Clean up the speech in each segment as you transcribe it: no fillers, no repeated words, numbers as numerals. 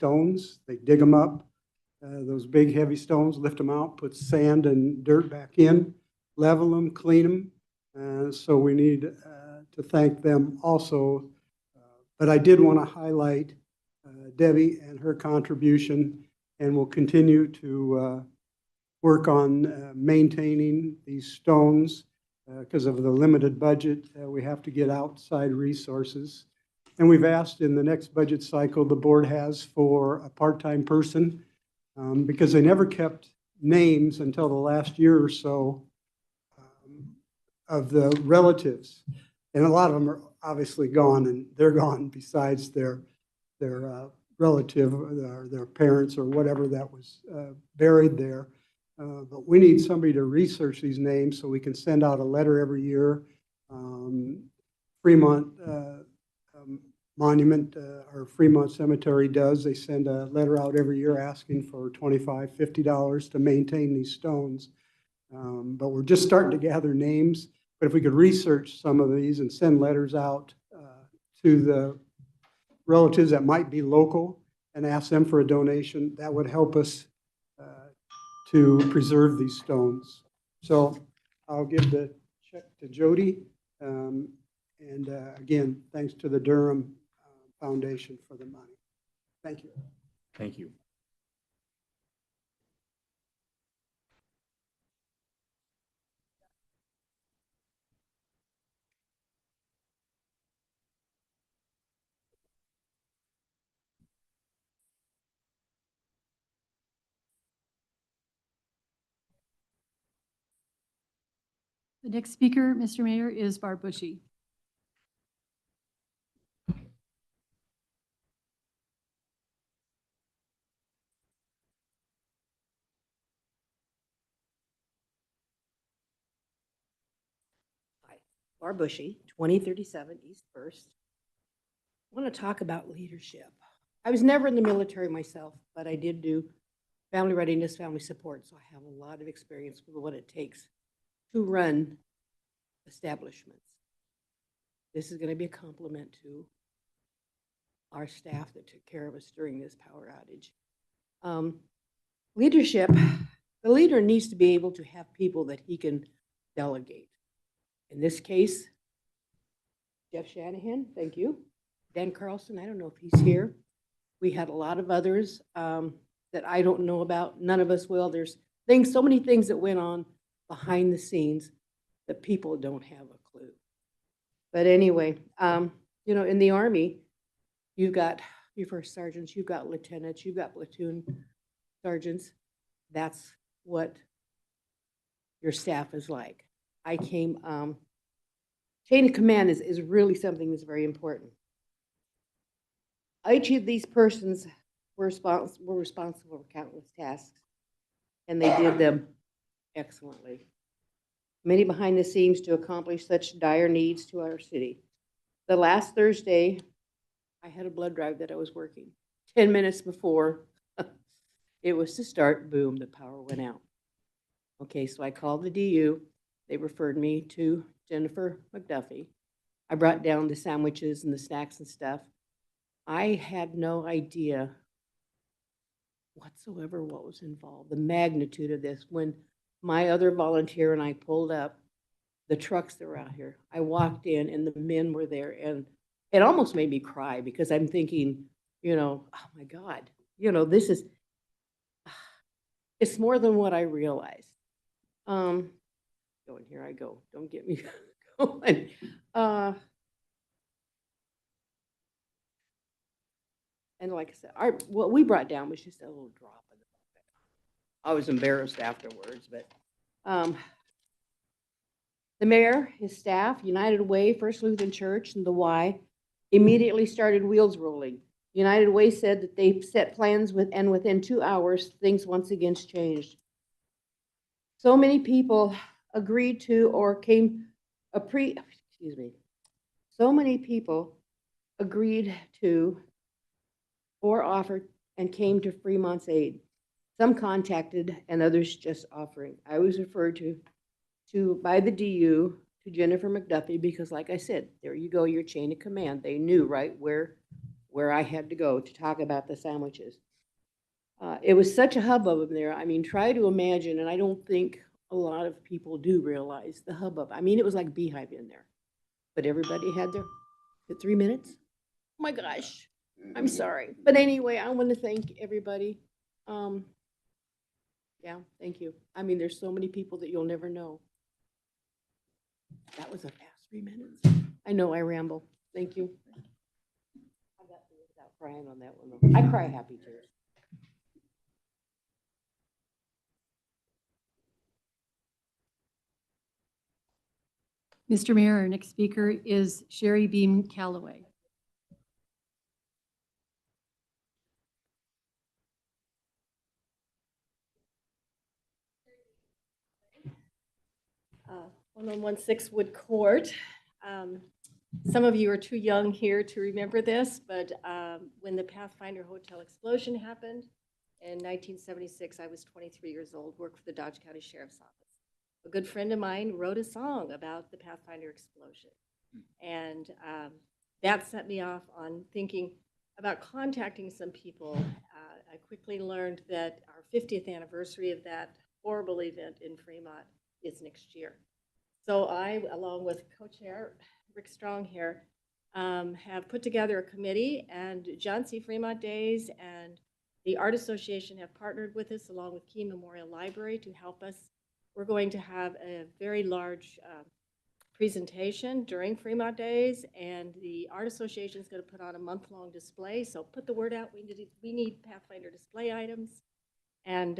stones. They dig them up, those big heavy stones, lift them out, put sand and dirt back in, level them, clean them. So we need to thank them also. But I did want to highlight Debbie and her contribution, and we'll continue to work on maintaining these stones because of the limited budget. We have to get outside resources. And we've asked in the next budget cycle the board has for a part-time person because they never kept names until the last year or so of the relatives. And a lot of them are obviously gone, and they're gone besides their relative or their parents or whatever that was buried there. But we need somebody to research these names so we can send out a letter every year. Fremont Monument or Fremont Cemetery does. They send a letter out every year asking for $25, $50 to maintain these stones. But we're just starting to gather names. But if we could research some of these and send letters out to the relatives that might be local and ask them for a donation, that would help us to preserve these stones. So I'll give the check to Jody. And again, thanks to the Durham Foundation for the money. Thank you. Thank you. The next speaker, Mr. Mayor, is Barb Bushy. Hi, Barb Bushy, 2037 East First. I want to talk about leadership. I was never in the military myself, but I did do family readiness, family support, so I have a lot of experience with what it takes to run establishments. This is going to be a compliment to our staff that took care of us during this power outage. Leadership, the leader needs to be able to have people that he can delegate. In this case, Jeff Shanahan, thank you. Dan Carlson, I don't know if he's here. We had a lot of others that I don't know about. None of us will. There's things, so many things that went on behind the scenes that people don't have a clue. But anyway, you know, in the Army, you've got your first sergeants, you've got lieutenants, you've got platoon sergeants. That's what your staff is like. I came, chain of command is really something that's very important. Each of these persons were responsible for countless tasks, and they did them excellently. Many behind the scenes to accomplish such dire needs to our city. The last Thursday, I had a blood drive that I was working. 10 minutes before it was to start, boom, the power went out. Okay, so I called the DU. They referred me to Jennifer McDuffie. I brought down the sandwiches and the snacks and stuff. I had no idea whatsoever what was involved, the magnitude of this. When my other volunteer and I pulled up, the trucks that were out here, I walked in and the men were there, and it almost made me cry because I'm thinking, you know, oh my God, you know, this is, it's more than what I realized. Going, here I go, don't get me going. And like I said, what we brought down was just a little drop in the bucket. I was embarrassed afterwards, but the mayor, his staff, United Way, First Lutheran Church, and the Y immediately started wheels rolling. United Way said that they set plans and within 2 hours, things once again changed. So many people agreed to or came so many people agreed to or offered and came to Fremont's aid. Some contacted and others just offering. I was referred to by the DU to Jennifer McDuffie because, like I said, there you go, your chain of command. They knew right where where I had to go to talk about the sandwiches. It was such a hubbub in there. I mean, try to imagine, and I don't think a lot of people do realize the hubbub. I mean, it was like beehive in there, but everybody had their 3 minutes. Oh my gosh, I'm sorry. But anyway, I want to thank everybody. Yeah, thank you. I mean, there's so many people that you'll never know. That was a fast 3 minutes. I know I ramble. Thank you. I got through without crying on that one, though. I cry happy tears. Mr. Mayor, our next speaker is Sherry Beam Calloway. uh, 1116 Wood Court. Some of you are too young here to remember this, but when the Pathfinder Hotel explosion happened in 1976, I was 23 years old, worked for the Dodge County Sheriff's Office. A good friend of mine wrote a song about the Pathfinder explosion. And that set me off on thinking about contacting some people. I quickly learned that our 50th anniversary of that horrible event in Fremont is next year. So I, along with co-chair Rick Strong here, have put together a committee, and John C. Fremont Days and the Art Association have partnered with us along with Keene Memorial Library to help us. We're going to have a very large presentation during Fremont Days, and the Art Association is going to put on a month-long display. So put the word out. We need Pathfinder display items, and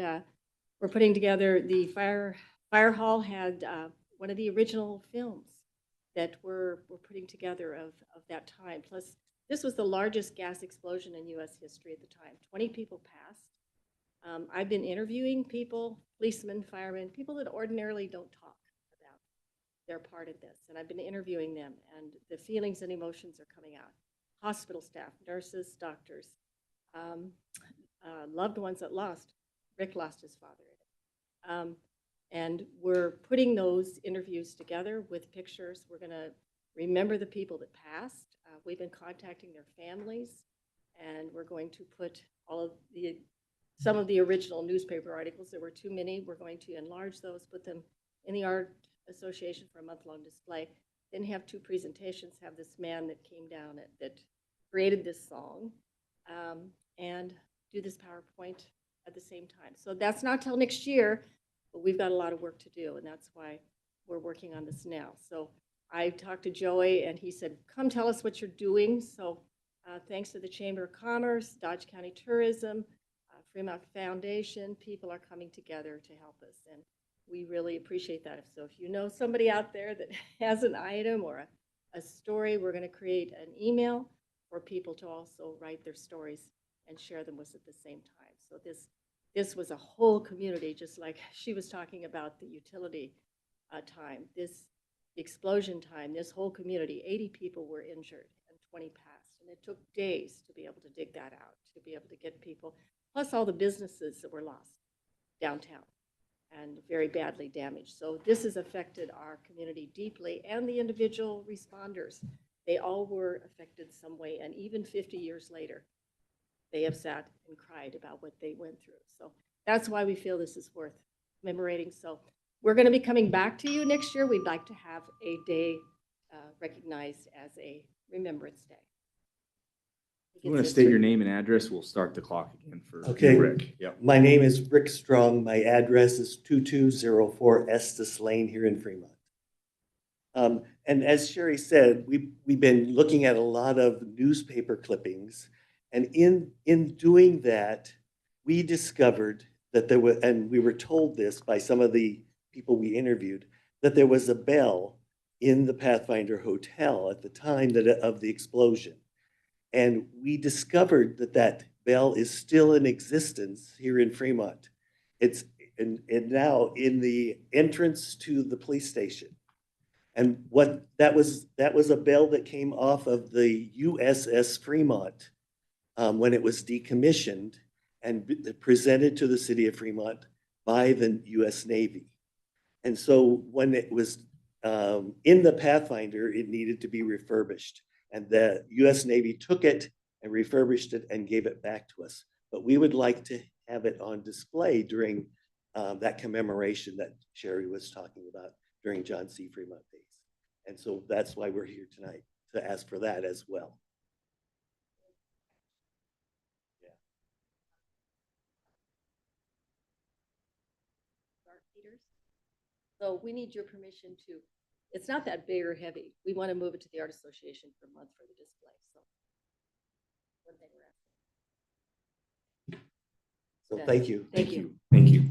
we're putting together the Fire Hall had one of the original films that we're putting together of that time. Plus, this was the largest gas explosion in U.S. history at the time. 20 people passed. I've been interviewing people, policemen, firemen, people that ordinarily don't talk about their part of this. And I've been interviewing them, and the feelings and emotions are coming out. Hospital staff, nurses, doctors, loved ones that lost. Rick lost his father. And we're putting those interviews together with pictures. We're going to remember the people that passed. We've been contacting their families, and we're going to put some of the original newspaper articles. There were too many. We're going to enlarge those, put them in the Art Association for a month-long display. Then have two presentations, have this man that came down that created this song, and do this PowerPoint at the same time. So that's not till next year, but we've got a lot of work to do, and that's why we're working on this now. So I talked to Joey, and he said, come tell us what you're doing. So thanks to the Chamber of Commerce, Dodge County Tourism, Fremont Foundation, people are coming together to help us, and we really appreciate that. So if you know somebody out there that has an item or a story, we're going to create an email for people to also write their stories and share them with us at the same time. So this was a whole community, just like she was talking about the utility time. The explosion time, this whole community, 80 people were injured and 20 passed. And it took days to be able to dig that out, to be able to get people, plus all the businesses that were lost downtown and very badly damaged. So this has affected our community deeply, and the individual responders. They all were affected some way, and even 50 years later, they have sat and cried about what they went through. So that's why we feel this is worth commemorating. So we're going to be coming back to you next year. We'd like to have a day recognized as a Remembrance Day. You want to state your name and address? We'll start the clock again for Okay. Rick. Yep. My name is Rick Strong. My address is 2204 Estes Lane here in Fremont. And as Sherry said, we've been looking at a lot of newspaper clippings. And in doing that, we discovered that there were, and we were told this by some of the people we interviewed, that there was a bell in the Pathfinder Hotel at the time of the explosion. And we discovered that bell is still in existence here in Fremont. It's now in the entrance to the police station. And that was a bell that came off of the USS Fremont when it was decommissioned and presented to the city of Fremont by the US Navy. And so when it was in the Pathfinder, it needed to be refurbished. And the US Navy took it and refurbished it and gave it back to us. But we would like to have it on display during that commemoration that Sherry was talking about during John C. Fremont Days. And so that's why we're here tonight, to ask for that as well. Art Peters. So we need your permission to, it's not that big or heavy. We want to move it to the Art Association for a month for the display, so. One thing we're asking. So Yeah. thank you. Thank you. Thank you.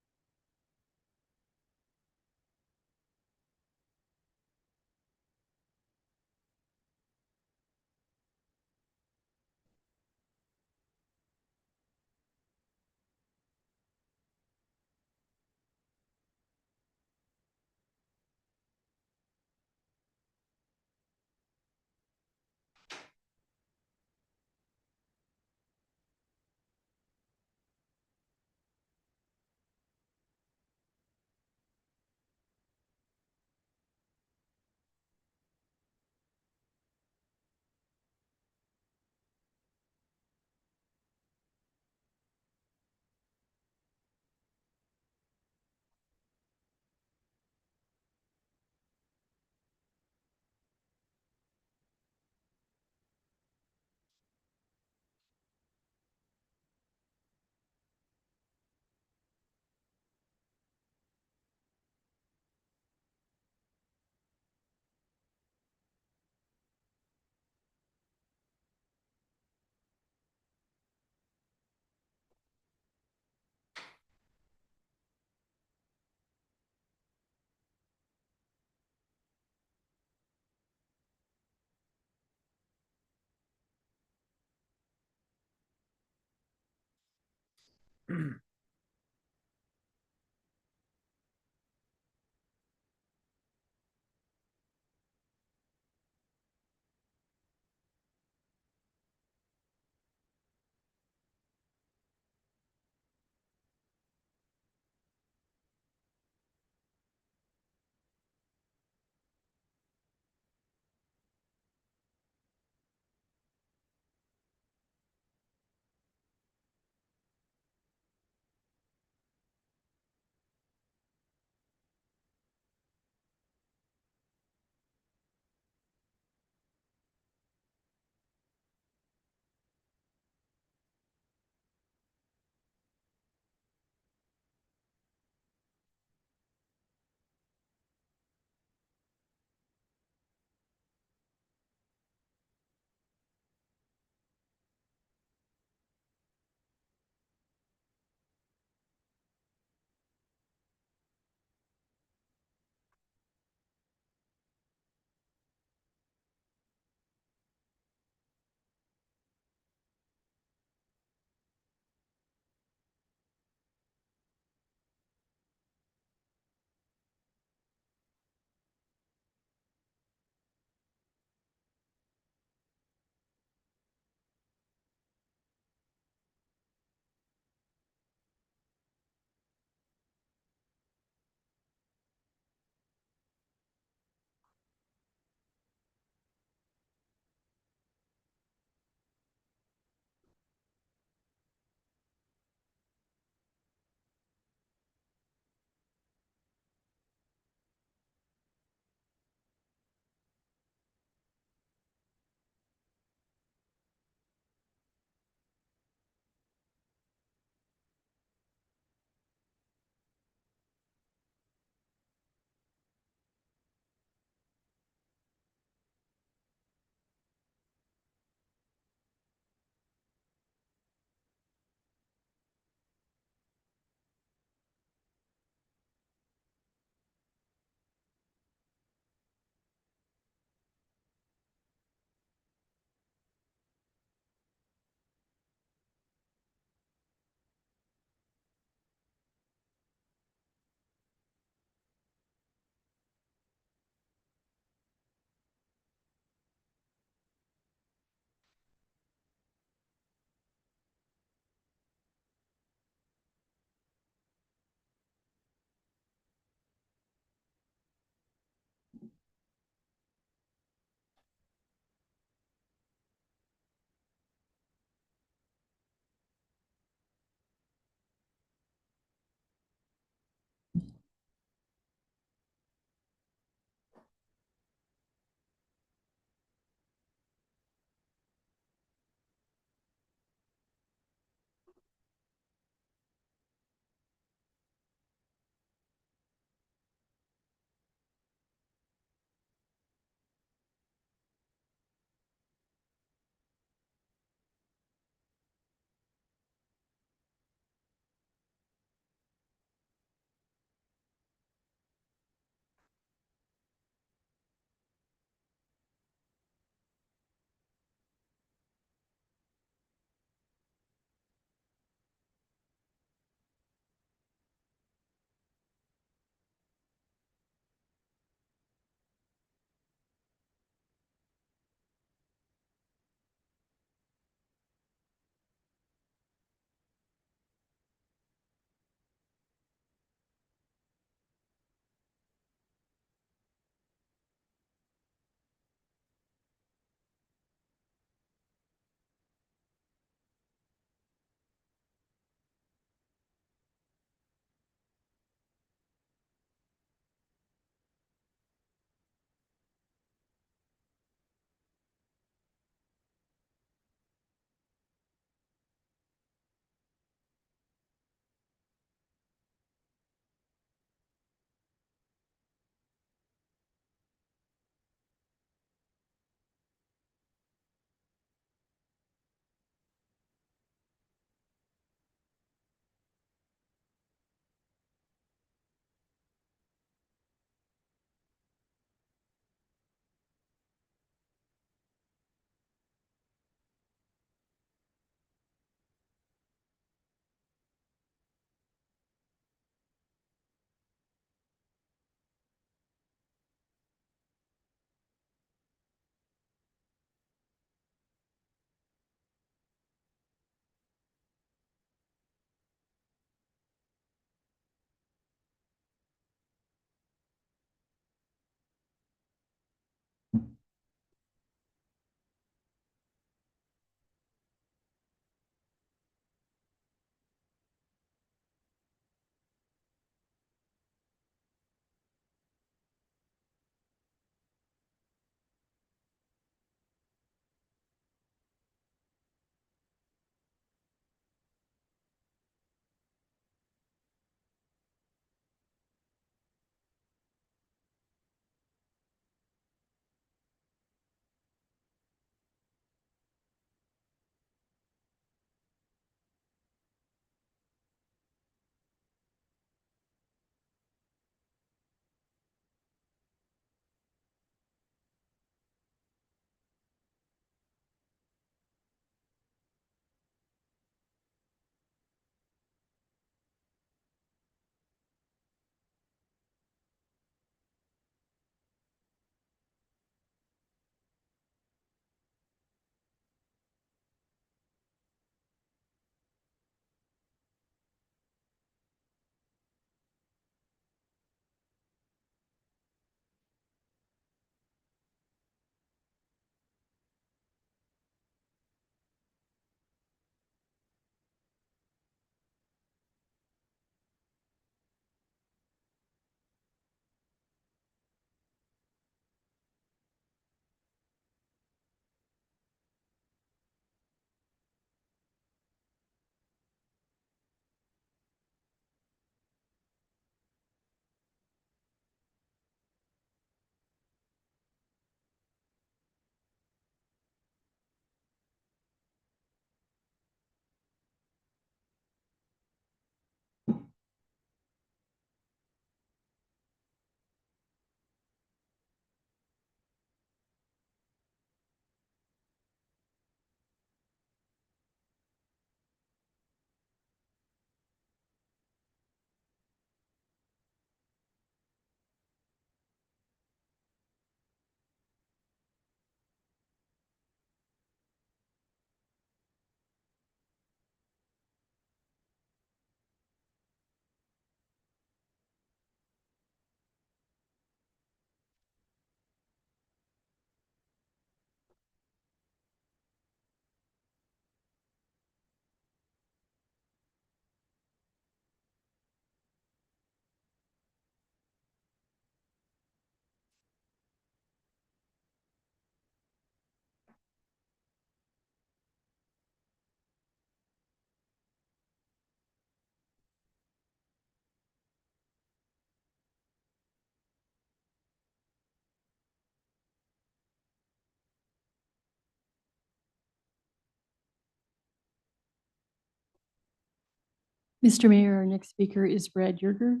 Mr. Mayor, our next speaker is Brad Yerger.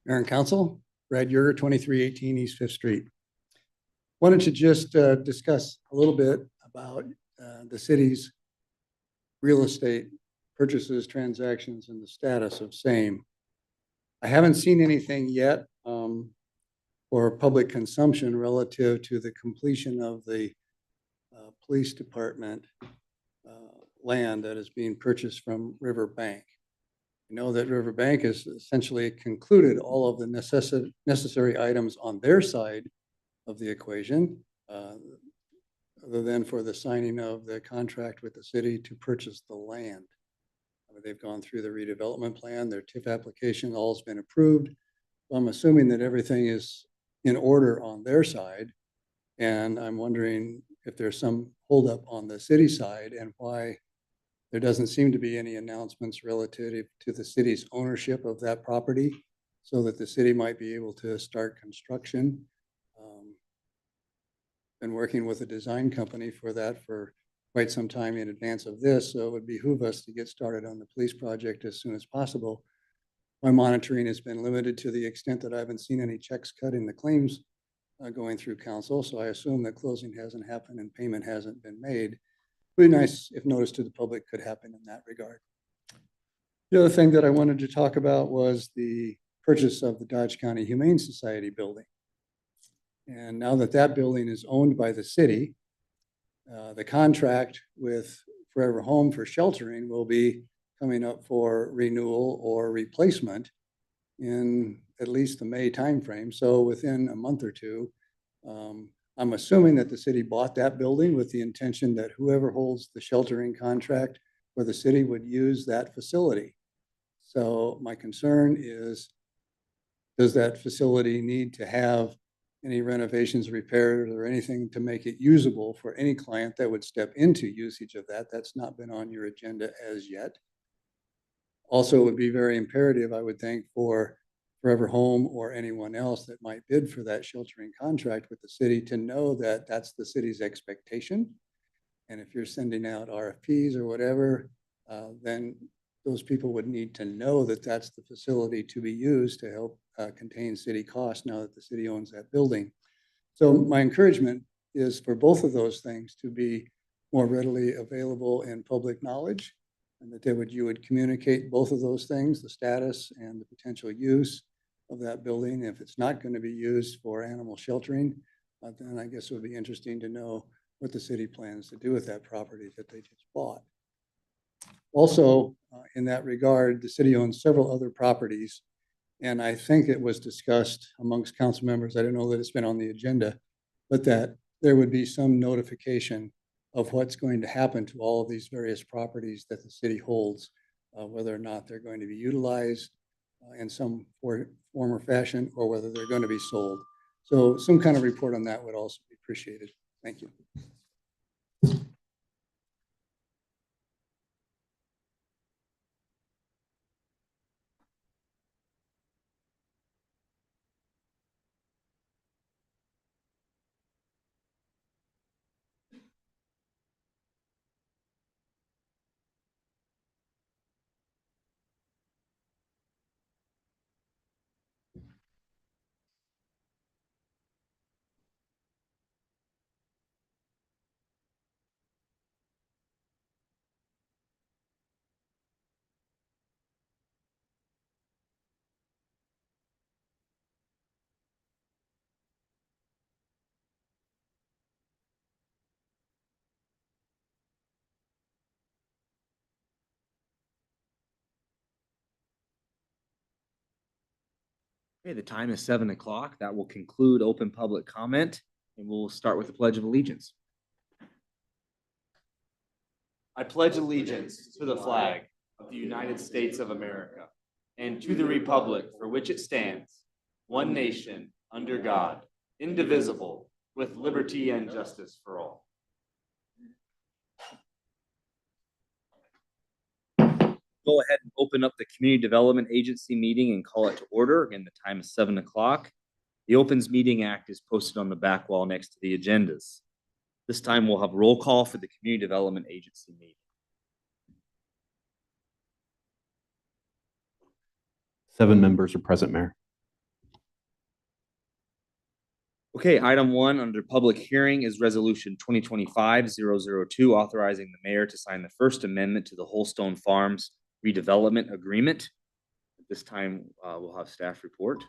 Mayor and Council, Brad Yerger, 2318 East Fifth Street. Wanted to just discuss a little bit about the city's real estate purchases, transactions, and the status of same. I haven't seen anything yet for public consumption relative to the completion of the police department land that is being purchased from Riverbank. I know that Riverbank has essentially concluded all of the necessary items on their side of the equation, other than for the signing of the contract with the city to purchase the land. They've gone through the redevelopment plan, their TIF application, all's been approved. I'm assuming that everything is in order on their side. And I'm wondering if there's some holdup on the city side and why there doesn't seem to be any announcements relative to the city's ownership of that property so that the city might be able to start construction. Been working with a design company for that for quite some time in advance of this, so it would behoove us to get started on the police project as soon as possible. My monitoring has been limited to the extent that I haven't seen any checks cut in the claims going through council, so I assume that closing hasn't happened and payment hasn't been made. It would be nice if notice to the public could happen in that regard. The other thing that I wanted to talk about was the purchase of the Dodge County Humane Society building. And now that that building is owned by the city, the contract with Forever Home for sheltering will be coming up for renewal or replacement in at least the May timeframe. So within a month or two, I'm assuming that the city bought that building with the intention that whoever holds the sheltering contract for the city would use that facility. So my concern is, does that facility need to have any renovations, repairs, or anything to make it usable for any client that would step into usage of that? That's not been on your agenda as yet. Also, it would be very imperative, I would think, for Forever Home or anyone else that might bid for that sheltering contract with the city to know that that's the city's expectation. And if you're sending out RFPs or whatever, then those people would need to know that that's the facility to be used to help contain city costs now that the city owns that building. So my encouragement is for both of those things to be more readily available in public knowledge, and that you would communicate both of those things, the status and the potential use of that building. If it's not going to be used for animal sheltering, then I guess it would be interesting to know what the city plans to do with that property that they just bought. Also, in that regard, the city owns several other properties, and I think it was discussed amongst council members, I don't know that it's been on the agenda, but that there would be some notification of what's going to happen to all of these various properties that the city holds, whether or not they're going to be utilized in some form or fashion, or whether they're going to be sold. So some kind of report on that would also be appreciated. Thank you. Okay, the time is 7 o'clock. That will conclude open public comment, and we'll start with the Pledge of Allegiance. I pledge allegiance to the flag of the United States of America and to the republic for which it stands, one nation, under God, indivisible, with liberty and justice for all. Go ahead and open up the Community Development Agency meeting and call it to order. Again, the time is 7 o'clock. The Opens Meeting Act is posted on the back wall next to the agendas. This time we'll have roll call for the Community Development Agency meeting. 7 members are present, Mayor. Okay, item 1 under public hearing is resolution 2025-002, authorizing the mayor to sign the First Amendment to the Holstone Farms redevelopment agreement. At this time, we'll have staff report.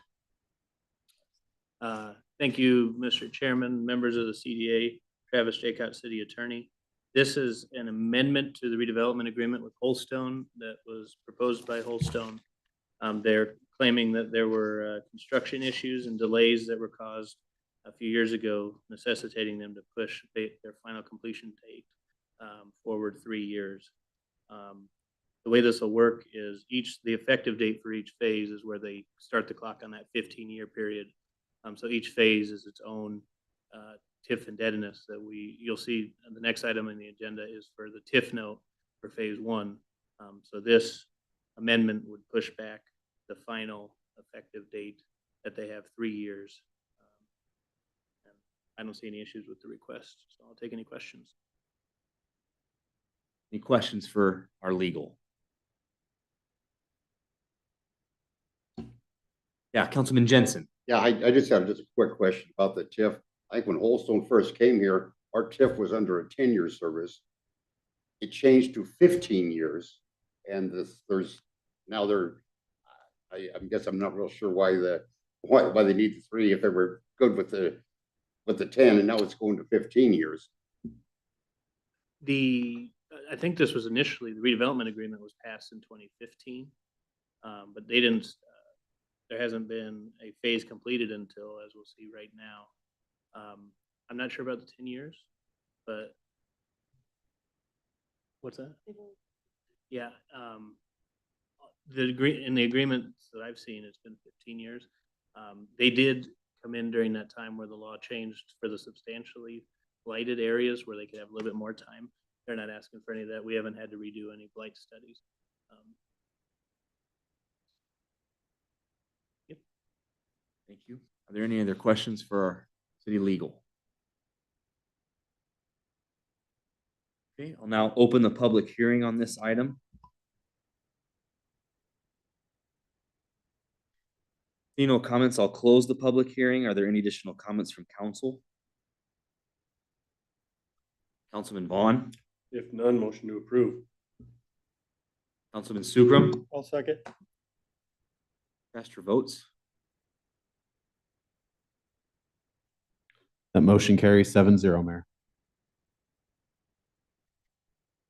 Thank you, Mr. Chairman, members of the CDA, Travis Jaycott, City Attorney. This is an amendment to the redevelopment agreement with Holstone that was proposed by Holstone. They're claiming that there were construction issues and delays that were caused a few years ago, necessitating them to push their final completion date forward 3 years. The way this will work is the effective date for each phase is where they start the clock on that 15-year period. So each phase is its own TIF indebtedness that you'll see the next item on the agenda is for the TIF note for phase 1. So this amendment would push back the final effective date that they have 3 years. And I don't see any issues with the request, so I'll take any questions. Any questions for our legal? Yeah, Councilman Jensen. Yeah, I just have a quick question about the TIF. I think when Holstone first came here, our TIF was under a 10-year service. It changed to 15 years, and I guess I'm not real sure why they need the 3 if they were good with the 10, and now it's going to 15 years. I think this was initially, the redevelopment agreement was passed in 2015, but they didn't, there hasn't been a phase completed until, as we'll see right now. I'm not sure about the 10 years, but what's that? Yeah. In the agreements that I've seen, it's been 15 years. They did come in during that time where the law changed for the substantially blighted areas where they could have a little bit more time. They're not asking for any of that. We haven't had to redo any blight studies. Yep. Thank you. Are there any other questions for our city legal? Okay, I'll now open the public hearing on this item. Seeing no comments, I'll close the public hearing. Are there any additional comments from council? Councilman Vaughn, If none, motion to approve. Councilman Sukram, I'll second. cast your votes. That motion carries 7-0, Mayor.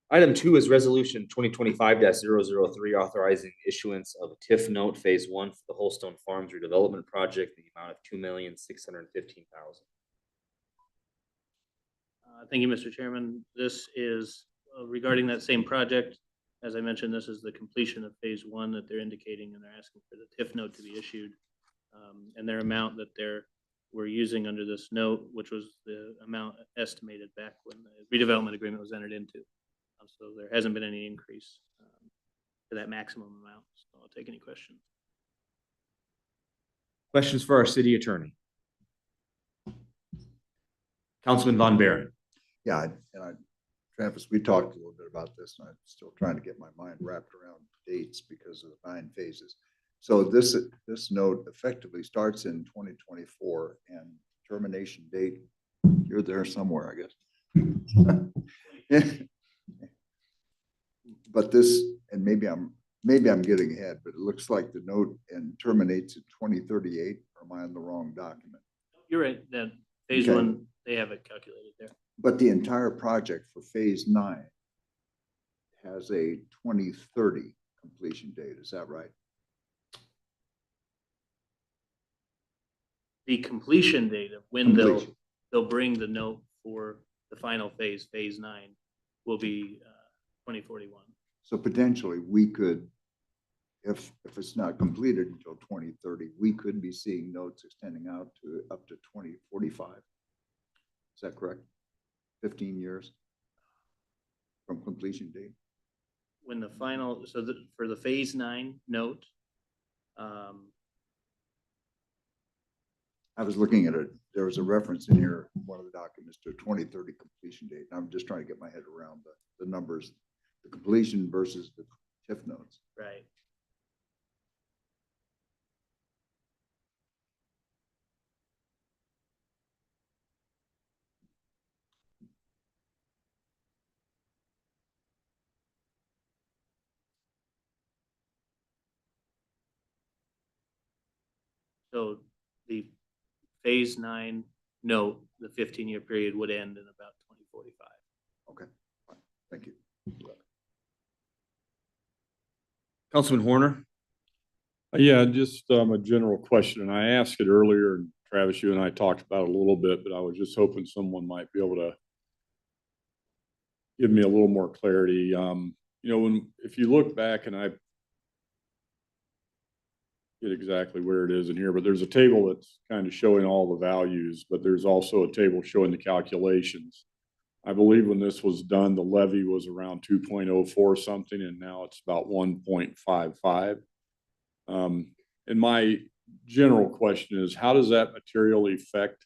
Item 2 is resolution 2025-003, authorizing issuance of a TIF note phase 1 for the Holstone Farms redevelopment project in the amount of $2,615,000. Thank you, Mr. Chairman. This is regarding that same project. As I mentioned, this is the completion of phase 1 that they're indicating, and they're asking for the TIF note to be issued. And their amount that we're using under this note, which was the amount estimated back when the redevelopment agreement was entered into. So there hasn't been any increase to that maximum amount. So I'll take any questions. Questions for our city attorney? Councilman Von Baron. Yeah, Travis, we talked a little bit about this, and I'm still trying to get my mind wrapped around dates because of the 9 phases. So this note effectively starts in 2024 and termination date, you're there somewhere, I guess. But this, and maybe I'm getting ahead, but it looks like the note terminates in 2038, or am I on the wrong document? You're right, that phase 1, they have it calculated there. But the entire project for phase 9 has a 2030 completion date, is that right? The completion date of when they'll bring the note for the final phase 9, will be 2041. So potentially we could, if it's not completed until 2030, we could be seeing notes extending out to up to 2045. Is that correct? 15 years from completion date? When the final, for the phase 9 note, I was looking at it, there was a reference in here, one of the documents to a 2030 completion date. And I'm just trying to get my head around the numbers, the completion versus the TIF notes. Right. So the phase 9 note, the 15-year period would end in about 2045. Okay, fine. Thank you. Councilman Horner? Yeah, just a general question, and I asked it earlier, and Travis, you and I talked about it a little bit, but I was just hoping someone might be able to give me a little more clarity. You know, if you look back, and I get exactly where it is in here, but there's a table that's kind of showing all the values, but there's also a table showing the calculations. I believe when this was done, the levy was around 2.04 something, and now it's about 1.55. And my general question is, how does that materially affect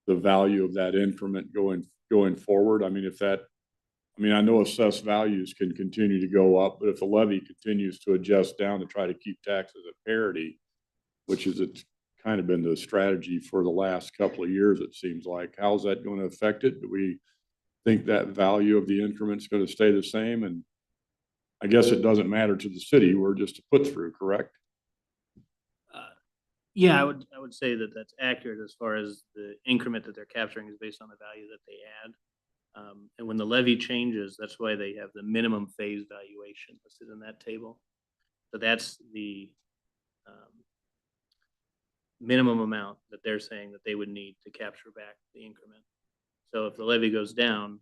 the value of that increment going forward? I mean, I know assessed values can continue to go up, but if the levy continues to adjust down to try to keep taxes at parity, which is it's kind of been the strategy for the last couple of years, it seems like, how's that going to affect it? Do we think that value of the increment is going to stay the same? And I guess it doesn't matter to the city. We're just a put through, correct? Yeah, I would say that that's accurate as far as the increment that they're capturing is based on the value that they add. And when the levy changes, that's why they have the minimum phase valuation listed in that table. So that's the minimum amount that they're saying that they would need to capture back the increment. So if the levy goes down,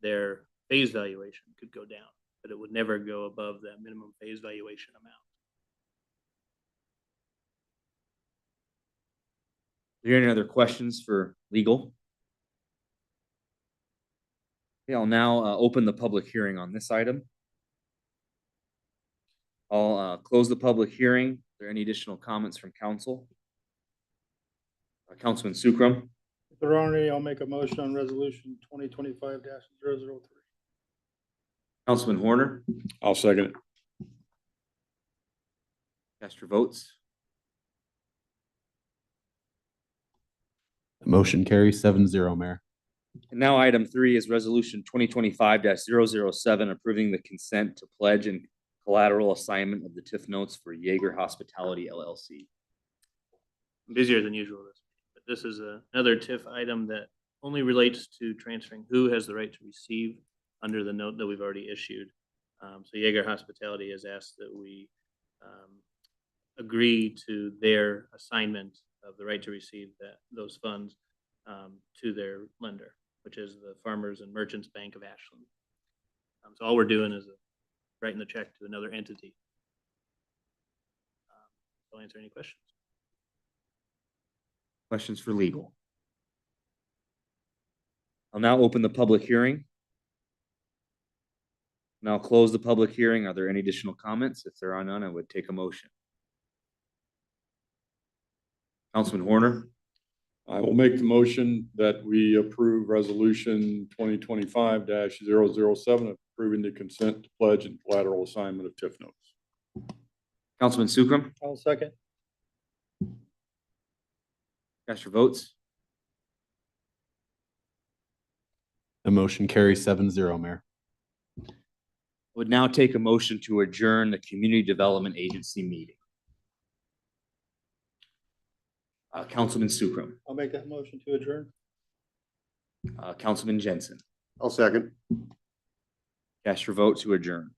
their phase valuation could go down, but it would never go above that minimum phase valuation amount. Are there any other questions for legal? Okay, I'll now open the public hearing on this item. I'll close the public hearing. Are there any additional comments from council? Councilman Sukram. If there aren't any, I'll make a motion on resolution 2025-003. Councilman Horner. I'll second it. Cast your votes. Motion carries 7-0, Mayor. And now item 3 is resolution 2025-007, approving the consent to pledge and collateral assignment of the TIF notes for Jaeger Hospitality LLC. I'm busier than usual this week, but this is another TIF item that only relates to transferring who has the right to receive under the note that we've already issued. So Jaeger Hospitality has asked that we agree to their assignment of the right to receive those funds to their lender, which is the Farmers and Merchants Bank of Ashland. So all we're doing is writing the check to another entity. I'll answer any questions. Questions for legal? I'll now open the public hearing. Now close the public hearing. Are there any additional comments? If there are none, I would take a motion. Councilman Horner. I will make the motion that we approve resolution 2025-007, approving the consent to pledge and collateral assignment of TIF notes. Councilman Sukram. I'll second. Cast your votes. The motion carries 7-0, Mayor. I would now take a motion to adjourn the Community Development Agency meeting. Councilman Sukram. I'll make that motion to adjourn. Councilman Jensen. I'll second. Cast your vote to adjourn.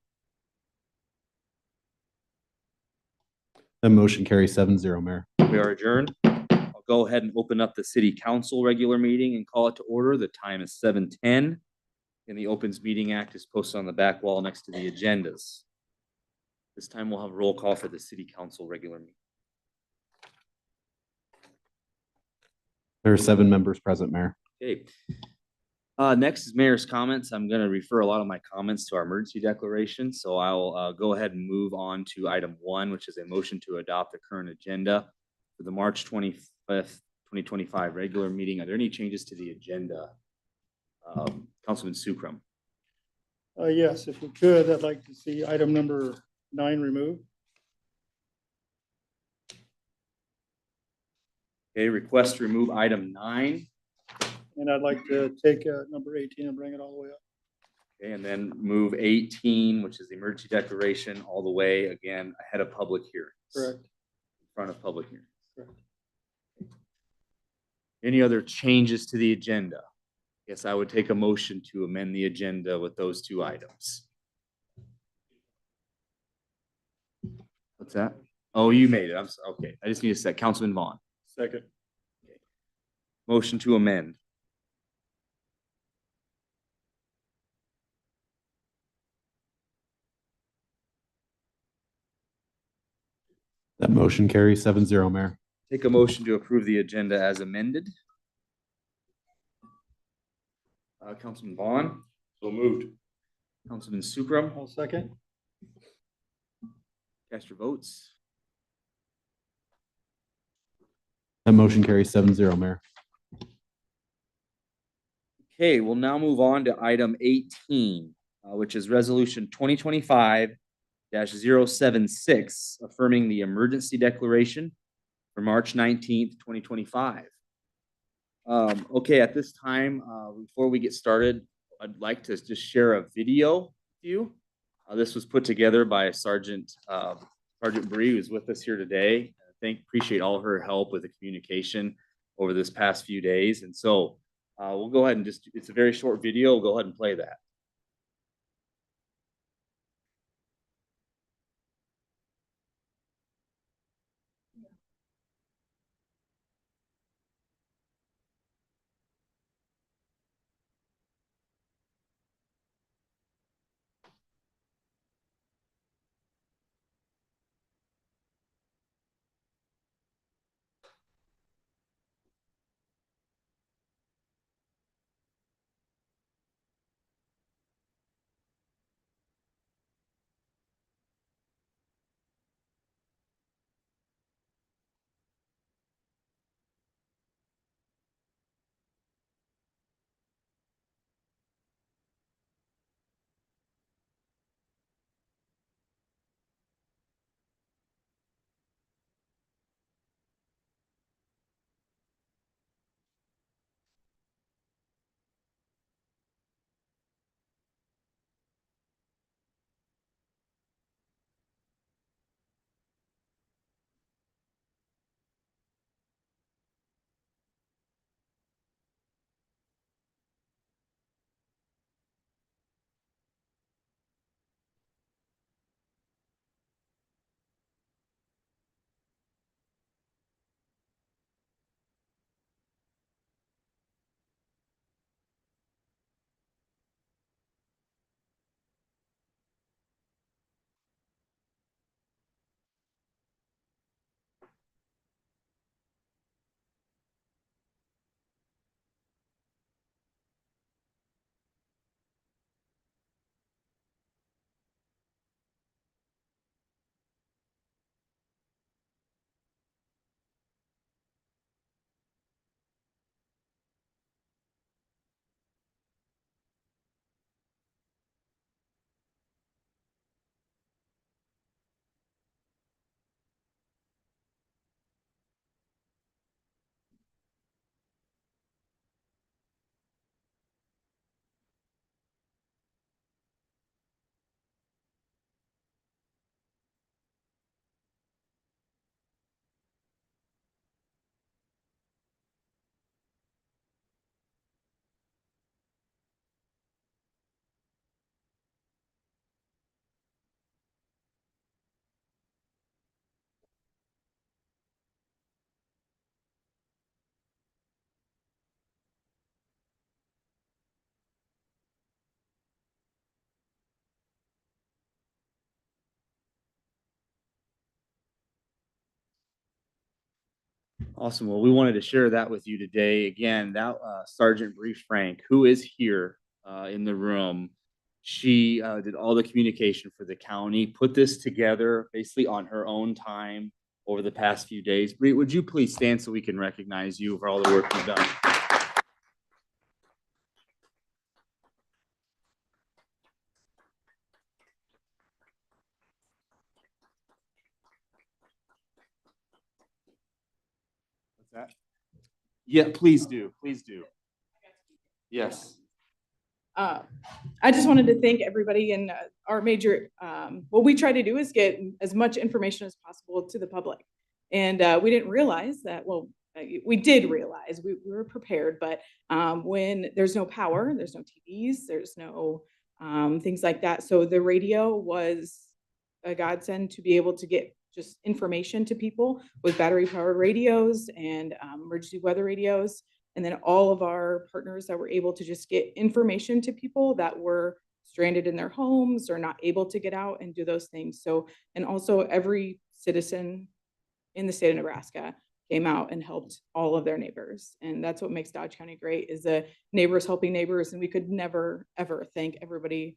The motion carries 7-0, Mayor. We are adjourned. I'll go ahead and open up the City Council regular meeting and call it to order. The time is 7:10. And the Opens Meeting Act is posted on the back wall next to the agendas. This time we'll have a roll call for the City Council regular meeting. There are 7 members present, Mayor. Okay. Next is mayor's comments. I'm going to refer a lot of my comments to our emergency declaration. So I'll go ahead and move on to item 1, which is a motion to adopt the current agenda for the March 25th, 2025 regular meeting. Are there any changes to the agenda? Councilman Sukram. Yes, if we could, I'd like to see item number 9 removed. Okay, request to remove item 9. And I'd like to take number 18 and bring it all the way up. Okay, and then move 18, which is the emergency declaration, all the way again ahead of public hearings. Correct. In front of public hearings. Correct. Any other changes to the agenda? Yes, I would take a motion to amend the agenda with those 2 items. What's that? Oh, you made it. I'm sorry. Okay, I just need a sec. Councilman Vaughn. Second. Motion to amend. That motion carries 7-0, Mayor. Take a motion to approve the agenda as amended. Councilman Vaughn. So moved. Councilman Sukram. I'll second. Cast your votes. That motion carries 7-0, Mayor. Okay, we'll now move on to item 18, which is resolution 2025-076, affirming the emergency declaration for March 19th, 2025. Okay, at this time, before we get started, I'd like to just share a video with you. This was put together by Sergeant Bree, who's with us here today. Appreciate all her help with the communication over this past few days. And so we'll go ahead and it's a very short video. We'll go ahead and play that. Awesome. Well, we wanted to share that with you today. Again, that Sergeant Bree Frank, who is here in the room, she did all the communication for the county, put this together basically on her own time over the past few days. Bree, would you please stand so we can recognize you for all the work you've done? What's that? Yeah, please do. Please do. Yes. I just wanted to thank everybody in our major, what we try to do is get as much information as possible to the public. And we didn't realize that, well, we did realize we were prepared, but when there's no power, there's no TVs, there's no things like that. So the radio was a godsend to be able to get just information to people with battery powered radios and emergency weather radios. And then all of our partners that were able to just get information to people that were stranded in their homes or not able to get out and do those things. So, and also every citizen in the state of Nebraska came out and helped all of their neighbors. And that's what makes Dodge County great, is the neighbors helping neighbors. And we could never, ever thank everybody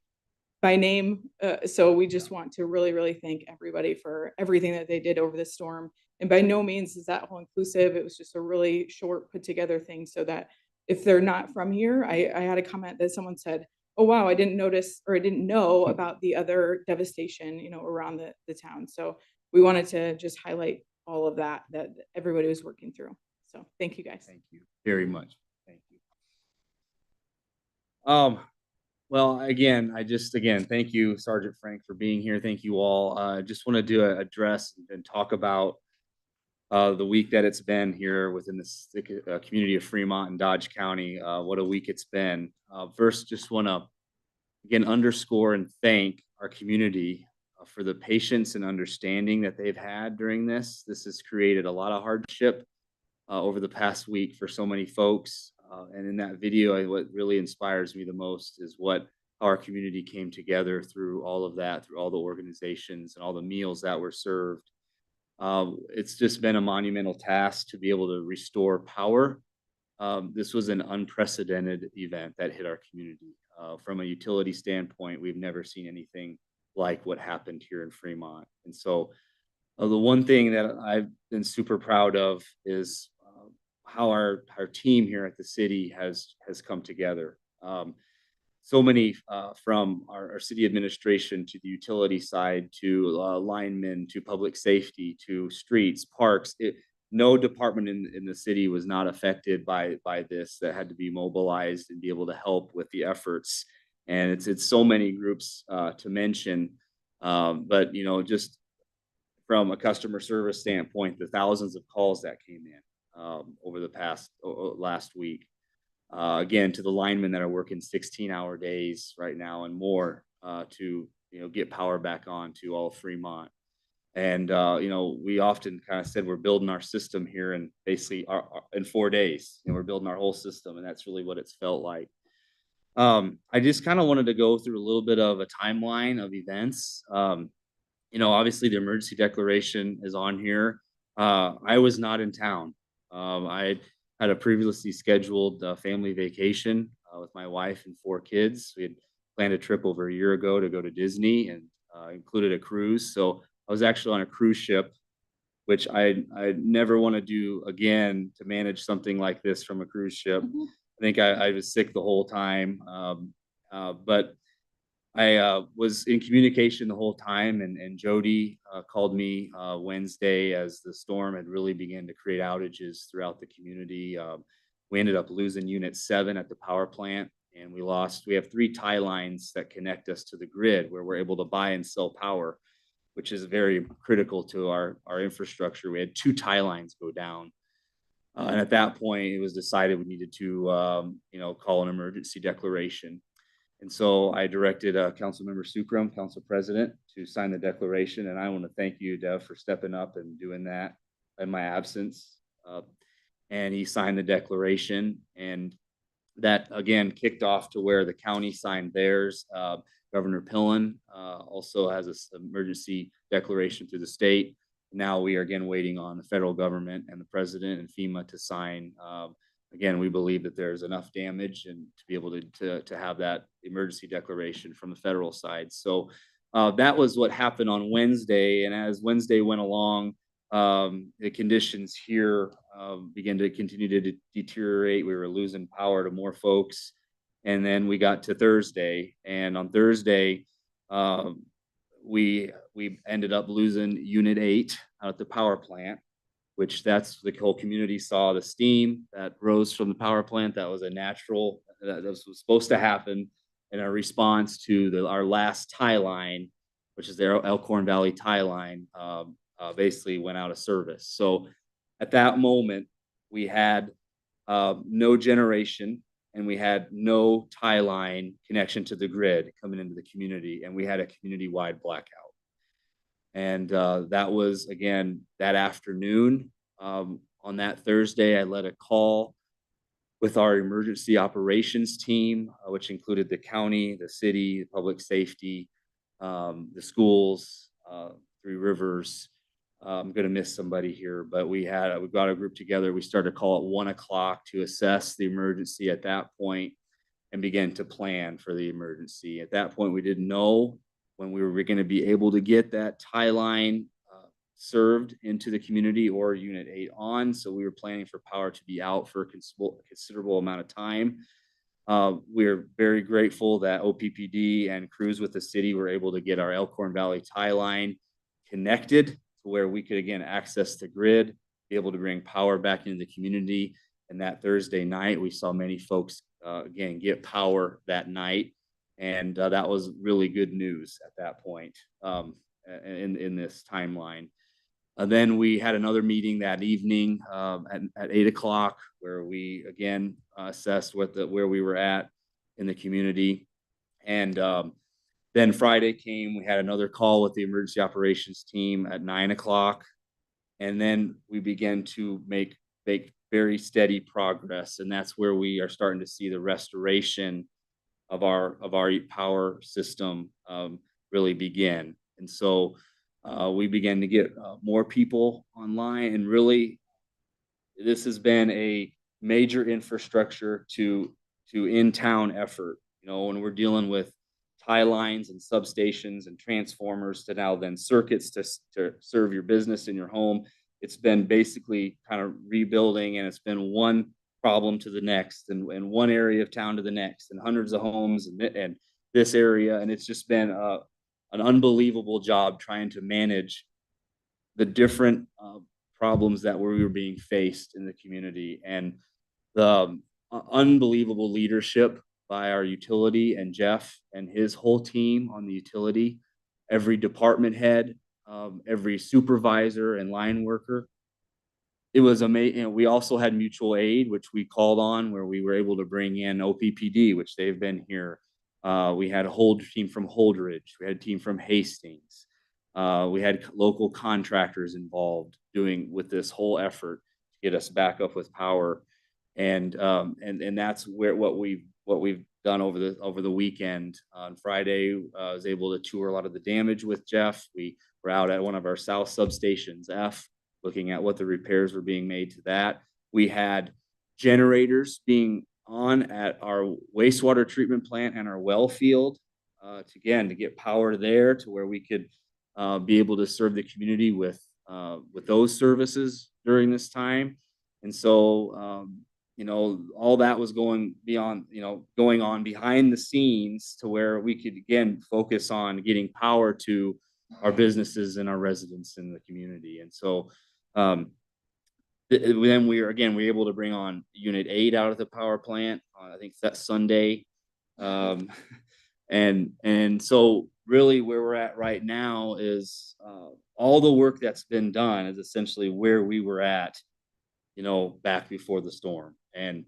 by name. So we just want to really, really thank everybody for everything that they did over the storm. And by no means is that all inclusive. It was just a really short put together thing so that if they're not from here, I had a comment that someone said, oh, wow, I didn't notice or I didn't know about the other devastation, you know, around the town. So we wanted to just highlight all of that everybody was working through. So thank you guys. Thank you very much. Thank you. Well, again, thank you, Sergeant Frank, for being here. Thank you all. Just want to do address and talk about the week that it's been here within the community of Fremont and Dodge County. What a week it's been. First, just want to again underscore and thank our community for the patience and understanding that they've had during this. This has created a lot of hardship over the past week for so many folks. And in that video, what really inspires me the most is how our community came together through all of that, through all the organizations and all the meals that were served. It's just been a monumental task to be able to restore power. This was an unprecedented event that hit our community. From a utility standpoint, we've never seen anything like what happened here in Fremont. And so the one thing that I've been super proud of is how our team here at the city has come together. So many from our city administration to the utility side to linemen to public safety to streets, parks. No department in the city was not affected by this that had to be mobilized and be able to help with the efforts. And it's so many groups to mention, but you know, just from a customer service standpoint, the thousands of calls that came in over the last week. Again, to the linemen that are working 16-hour days right now and more to get power back on to all of Fremont. And we often kind of said we're building our system here and basically in 4 days. We're building our whole system, and that's really what it's felt like. I just kind of wanted to go through a little bit of a timeline of events. Obviously the emergency declaration is on here. I was not in town. I had a previously scheduled family vacation with my wife and 4 kids. We had planned a trip over a year ago to go to Disney and included a cruise. So I was actually on a cruise ship, which I never want to do again, to manage something like this from a cruise ship. Mm-hmm. I think I was sick the whole time, but I was in communication the whole time, and Jody called me Wednesday as the storm had really begun to create outages throughout the community. We ended up losing Unit 7 at the power plant, and we have 3 tie lines that connect us to the grid where we're able to buy and sell power, which is very critical to our infrastructure. We had 2 tie lines go down. And at that point, it was decided we needed to, call an emergency declaration. And so I directed Councilmember Sukram, Council President, to sign the declaration. And I want to thank you, Dev, for stepping up and doing that in my absence. And he signed the declaration. And that, again, kicked off to where the county signed theirs. Governor Pillen also has an emergency declaration through the state. Now we are again waiting on the federal government and the president and FEMA to sign. Again, we believe that there's enough damage and to be able to have that emergency declaration from the federal side. So that was what happened on Wednesday. And as Wednesday went along, the conditions here began to continue to deteriorate. We were losing power to more folks. And then we got to Thursday, and on Thursday, we ended up losing Unit 8 out at the power plant, which that's the whole community saw the steam that rose from the power plant. That was a natural, that was supposed to happen in our response to our last tie line, which is the Elkhorn Valley tie line, basically went out of service. So at that moment, we had no generation, and we had no tie line connection to the grid coming into the community, and we had a community-wide blackout. And that was, again, that afternoon. On that Thursday, I led a call with our emergency operations team, which included the county, the city, public safety, the schools, Three Rivers. I'm going to miss somebody here, but we got a group together. We started a call at 1 o'clock to assess the emergency at that point and begin to plan for the emergency. At that point, we didn't know when we were going to be able to get that tie line served into the community or Unit 8 on. So we were planning for power to be out for a considerable amount of time. We're very grateful that OPPD and crews with the city were able to get our Elkhorn Valley tie line connected to where we could, again, access the grid, be able to bring power back into the community. And that Thursday night, we saw many folks, again, get power that night. And that was really good news at that point in this timeline. Then we had another meeting that evening at 8 o'clock, where we again assessed where we were at in the community. And then Friday came, we had another call with the emergency operations team at 9 o'clock. And then we began to make very steady progress. And that's where we are starting to see the restoration of our power system really begin. And so we began to get more people online, and really this has been a major infrastructure to in-town effort. You know, when we're dealing with tie lines and substations and transformers to now then circuits to serve your business in your home, it's been basically kind of rebuilding, and it's been one problem to the next, and one area of town to the next, and hundreds of homes and this area. And it's just been an unbelievable job trying to manage the different problems that we were being faced in the community, and the unbelievable leadership by our utility and Jeff and his whole team on the utility, every department head, every supervisor and line worker. It was amazing. You know, we also had mutual aid, which we called on, where we were able to bring in OPPD, which they've been here. We had a team from Holdridge. We had a team from Hastings. We had local contractors involved with this whole effort to get us back up with power. And that's what we've done over the weekend. On Friday, I was able to tour a lot of the damage with Jeff. We were out at one of our south substations, F, looking at what the repairs were being made to that. We had generators being on at our wastewater treatment plant and our well field to get power there to where we could be able to serve the community with those services during this time. And so, you know, all that was going on behind the scenes to where we could, again, focus on getting power to our businesses and our residents in the community. And so, then we were able to bring on Unit 8 out of the power plant. I think that's Sunday. And so really where we're at right now is all the work that's been done is essentially where we were at, you know, back before the storm. And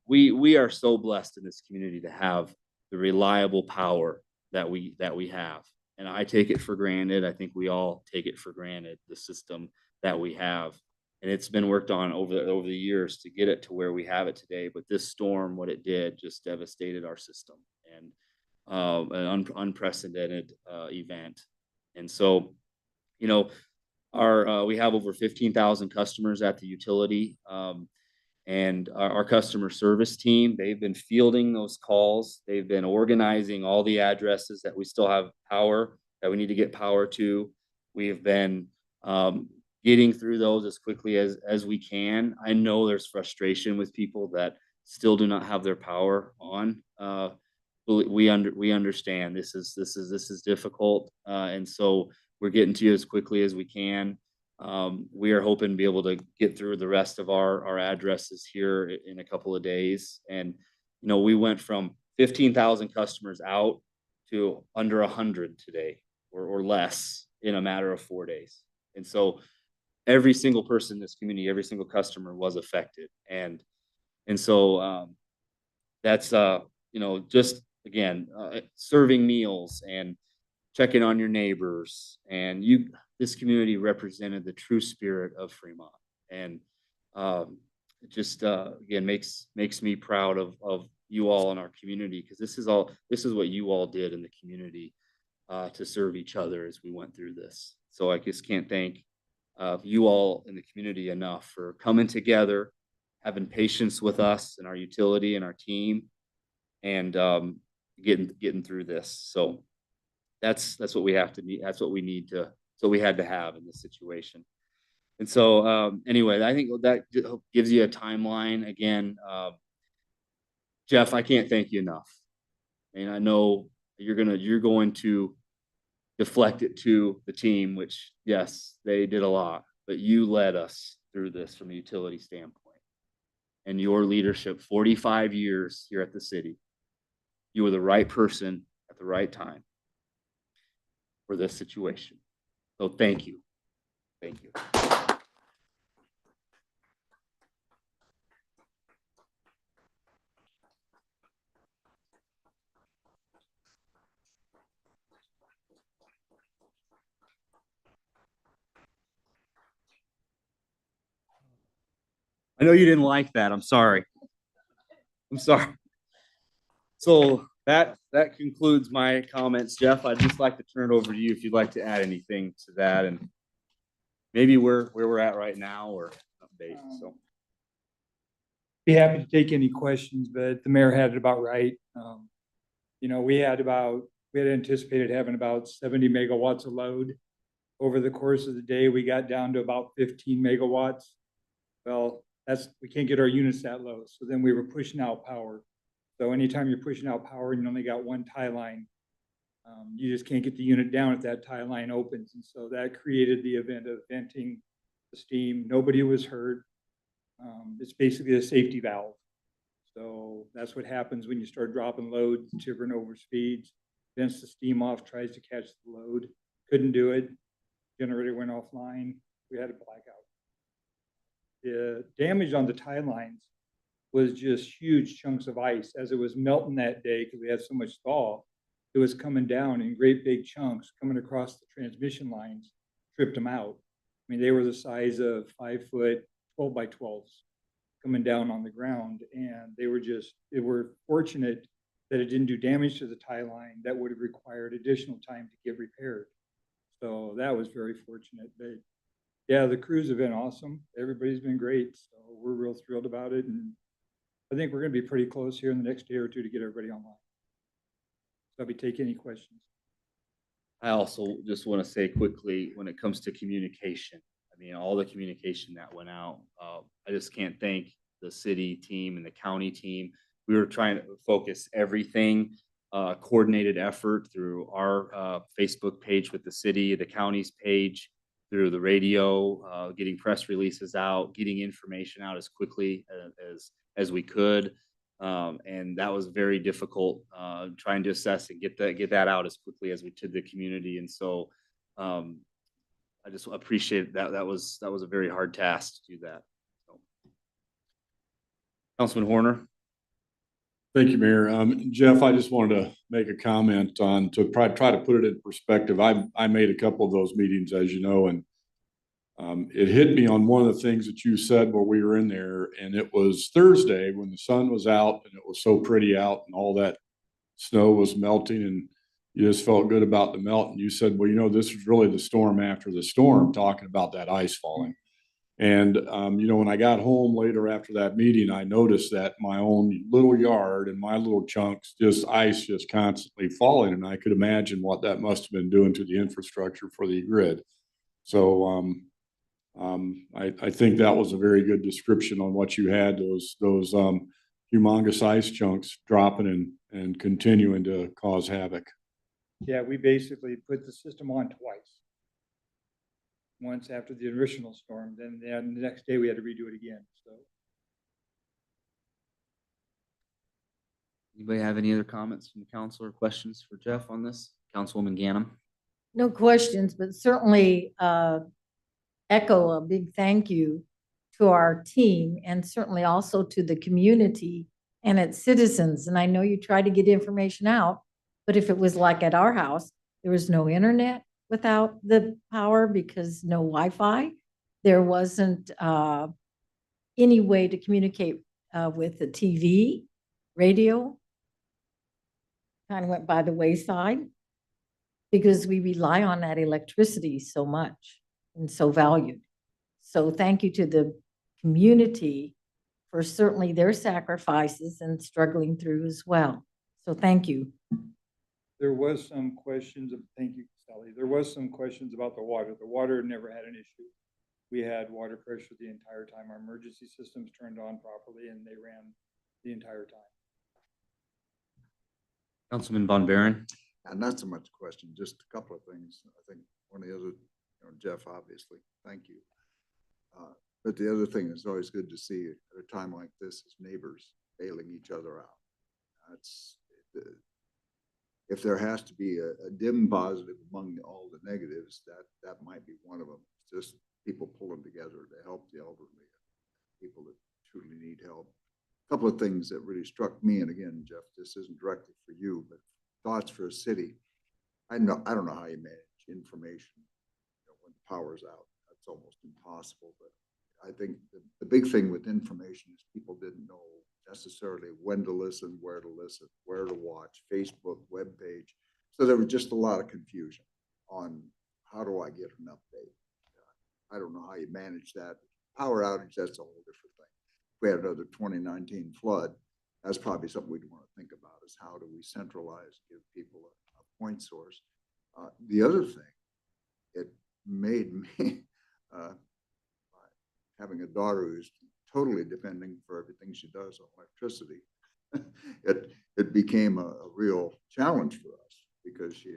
we are so blessed in this community to have the reliable power that we have. And I take it for granted. I think we all take it for granted, the system that we have. And it's been worked on over the years to get it to where we have it today. But this storm, what it did, just devastated our system, and an unprecedented event. And so, you know, we have over 15,000 customers at the utility, and our customer service team, they've been fielding those calls. They've been organizing all the addresses that we still have power, that we need to get power to. We have been getting through those as quickly as we can. I know there's frustration with people that still do not have their power on. We understand this is difficult, and so we're getting to you as quickly as we can. We are hoping to be able to get through the rest of our addresses here in a couple of days. And, you know, we went from 15,000 customers out to under 100 today or less in a matter of 4 days. And so every single person in this community, every single customer was affected. And so that's, you know, just again, serving meals and checking on your neighbors. And this community represented the true spirit of Fremont. And it just, again, makes me proud of you all in our community, because this is what you all did in the community to serve each other as we went through this. So I just can't thank you all in the community enough for coming together, having patience with us and our utility and our team, and getting through this. So that's what we have to need. That's what we need to. So we had to have in this situation. And so anyway, I think that gives you a timeline. Again, Jeff, I can't thank you enough. And I know you're going to deflect it to the team, which yes, they did a lot, but you led us through this from a utility standpoint. And your leadership, 45 years here at the city, you were the right person at the right time for this situation. So thank you. Thank you. I know you didn't like that. I'm sorry. I'm sorry. So that concludes my comments. Jeff, I'd just like to turn it over to you if you'd like to add anything to that, and maybe where we're at right now or update. So Be happy to take any questions, but the mayor had it about right. You know, we had anticipated having about 70 megawatts of load. Over the course of the day, we got down to about 15 megawatts. Well, we can't get our units that low. So then we were pushing out power. So anytime you're pushing out power and you only got one tie line, you just can't get the unit down if that tie line opens. And so that created the event of venting the steam. Nobody was hurt. It's basically a safety valve. So that's what happens when you start dropping load, tipping over speeds, vents the steam off, tries to catch the load. Couldn't do it. Generator went offline. We had a blackout. The damage on the tie lines was just huge chunks of ice. As it was melting that day, because we had so much thaw, it was coming down in great big chunks coming across the transmission lines, tripped them out. I mean, they were the size of 5 foot, 12 by 12s coming down on the ground. And they were fortunate that it didn't do damage to the tie line that would have required additional time to get repaired. So that was very fortunate. But yeah, the crews have been awesome. Everybody's been great. So we're real thrilled about it. And I think we're going to be pretty close here in the next day or two to get everybody online. So I'll be taking any questions. I also just want to say quickly, when it comes to communication, I mean, all the communication that went out, I just can't thank the city team and the county team. We were trying to focus everything, coordinated effort through our Facebook page with the city, the county's page, through the radio, getting press releases out, getting information out as quickly as we could. And that was very difficult, trying to assess and get that out as quickly as we could the community. And so I just appreciate that. That was a very hard task to do that. So. Councilman Horner. Thank you, Mayor. Jeff, I just wanted to make a comment to try to put it in perspective. I made a couple of those meetings, as you know, and it hit me on one of the things that you said while we were in there, and it was Thursday when the sun was out and it was so pretty out and all that snow was melting and you just felt good about the melt. And you said, well, you know, this was really the storm after the storm, talking about that ice falling. And, you know, when I got home later after that meeting, I noticed that my own little yard and my little chunks, ice just constantly falling. And I could imagine what that must have been doing to the infrastructure for the grid. So, I think that was a very good description on what you had, those humongous ice chunks dropping and continuing to cause havoc. Yeah, we basically put the system on twice. Once after the original storm, then the next day we had to redo it again, so. Anybody have any other comments from the council or questions for Jeff on this? Councilwoman Ganem? No questions, but certainly echo a big thank you to our team and certainly also to the community and its citizens. And I know you try to get information out, but if it was like at our house, there was no internet without the power because no Wi-Fi. There wasn't any way to communicate with the TV, radio. Kind of went by the wayside because we rely on that electricity so much and so valued. So thank you to the community for certainly their sacrifices and struggling through as well. So thank you. There was some questions, thank you, Sally. There was some questions about the water. The water never had an issue. We had water pressure the entire time. Our emergency systems turned on properly and they ran the entire time. Councilman Von Baron? And not so much a question, just a couple of things. I think one of the other, Jeff, obviously, thank you. But the other thing is always good to see at a time like this is neighbors bailing each other out. That's if there has to be a dim positive among all the negatives, that might be one of them. It's just people pulling together to help the elderly, people that truly need help. A couple of things that really struck me, and again, Jeff, this isn't directly for you, but thoughts for a city. I don't know how you manage information when the power's out. That's almost impossible. But I think the big thing with information is people didn't know necessarily when to listen, where to watch, Facebook, webpage. So there was just a lot of confusion on how do I get an update. I don't know how you manage that. Power outage, that's a whole different thing. If we had another 2019 flood, that's probably something we'd want to think about is how do we centralize, give people a point source. The other thing, it made me, having a daughter who's totally depending for everything she does on electricity, it became a real challenge for us because she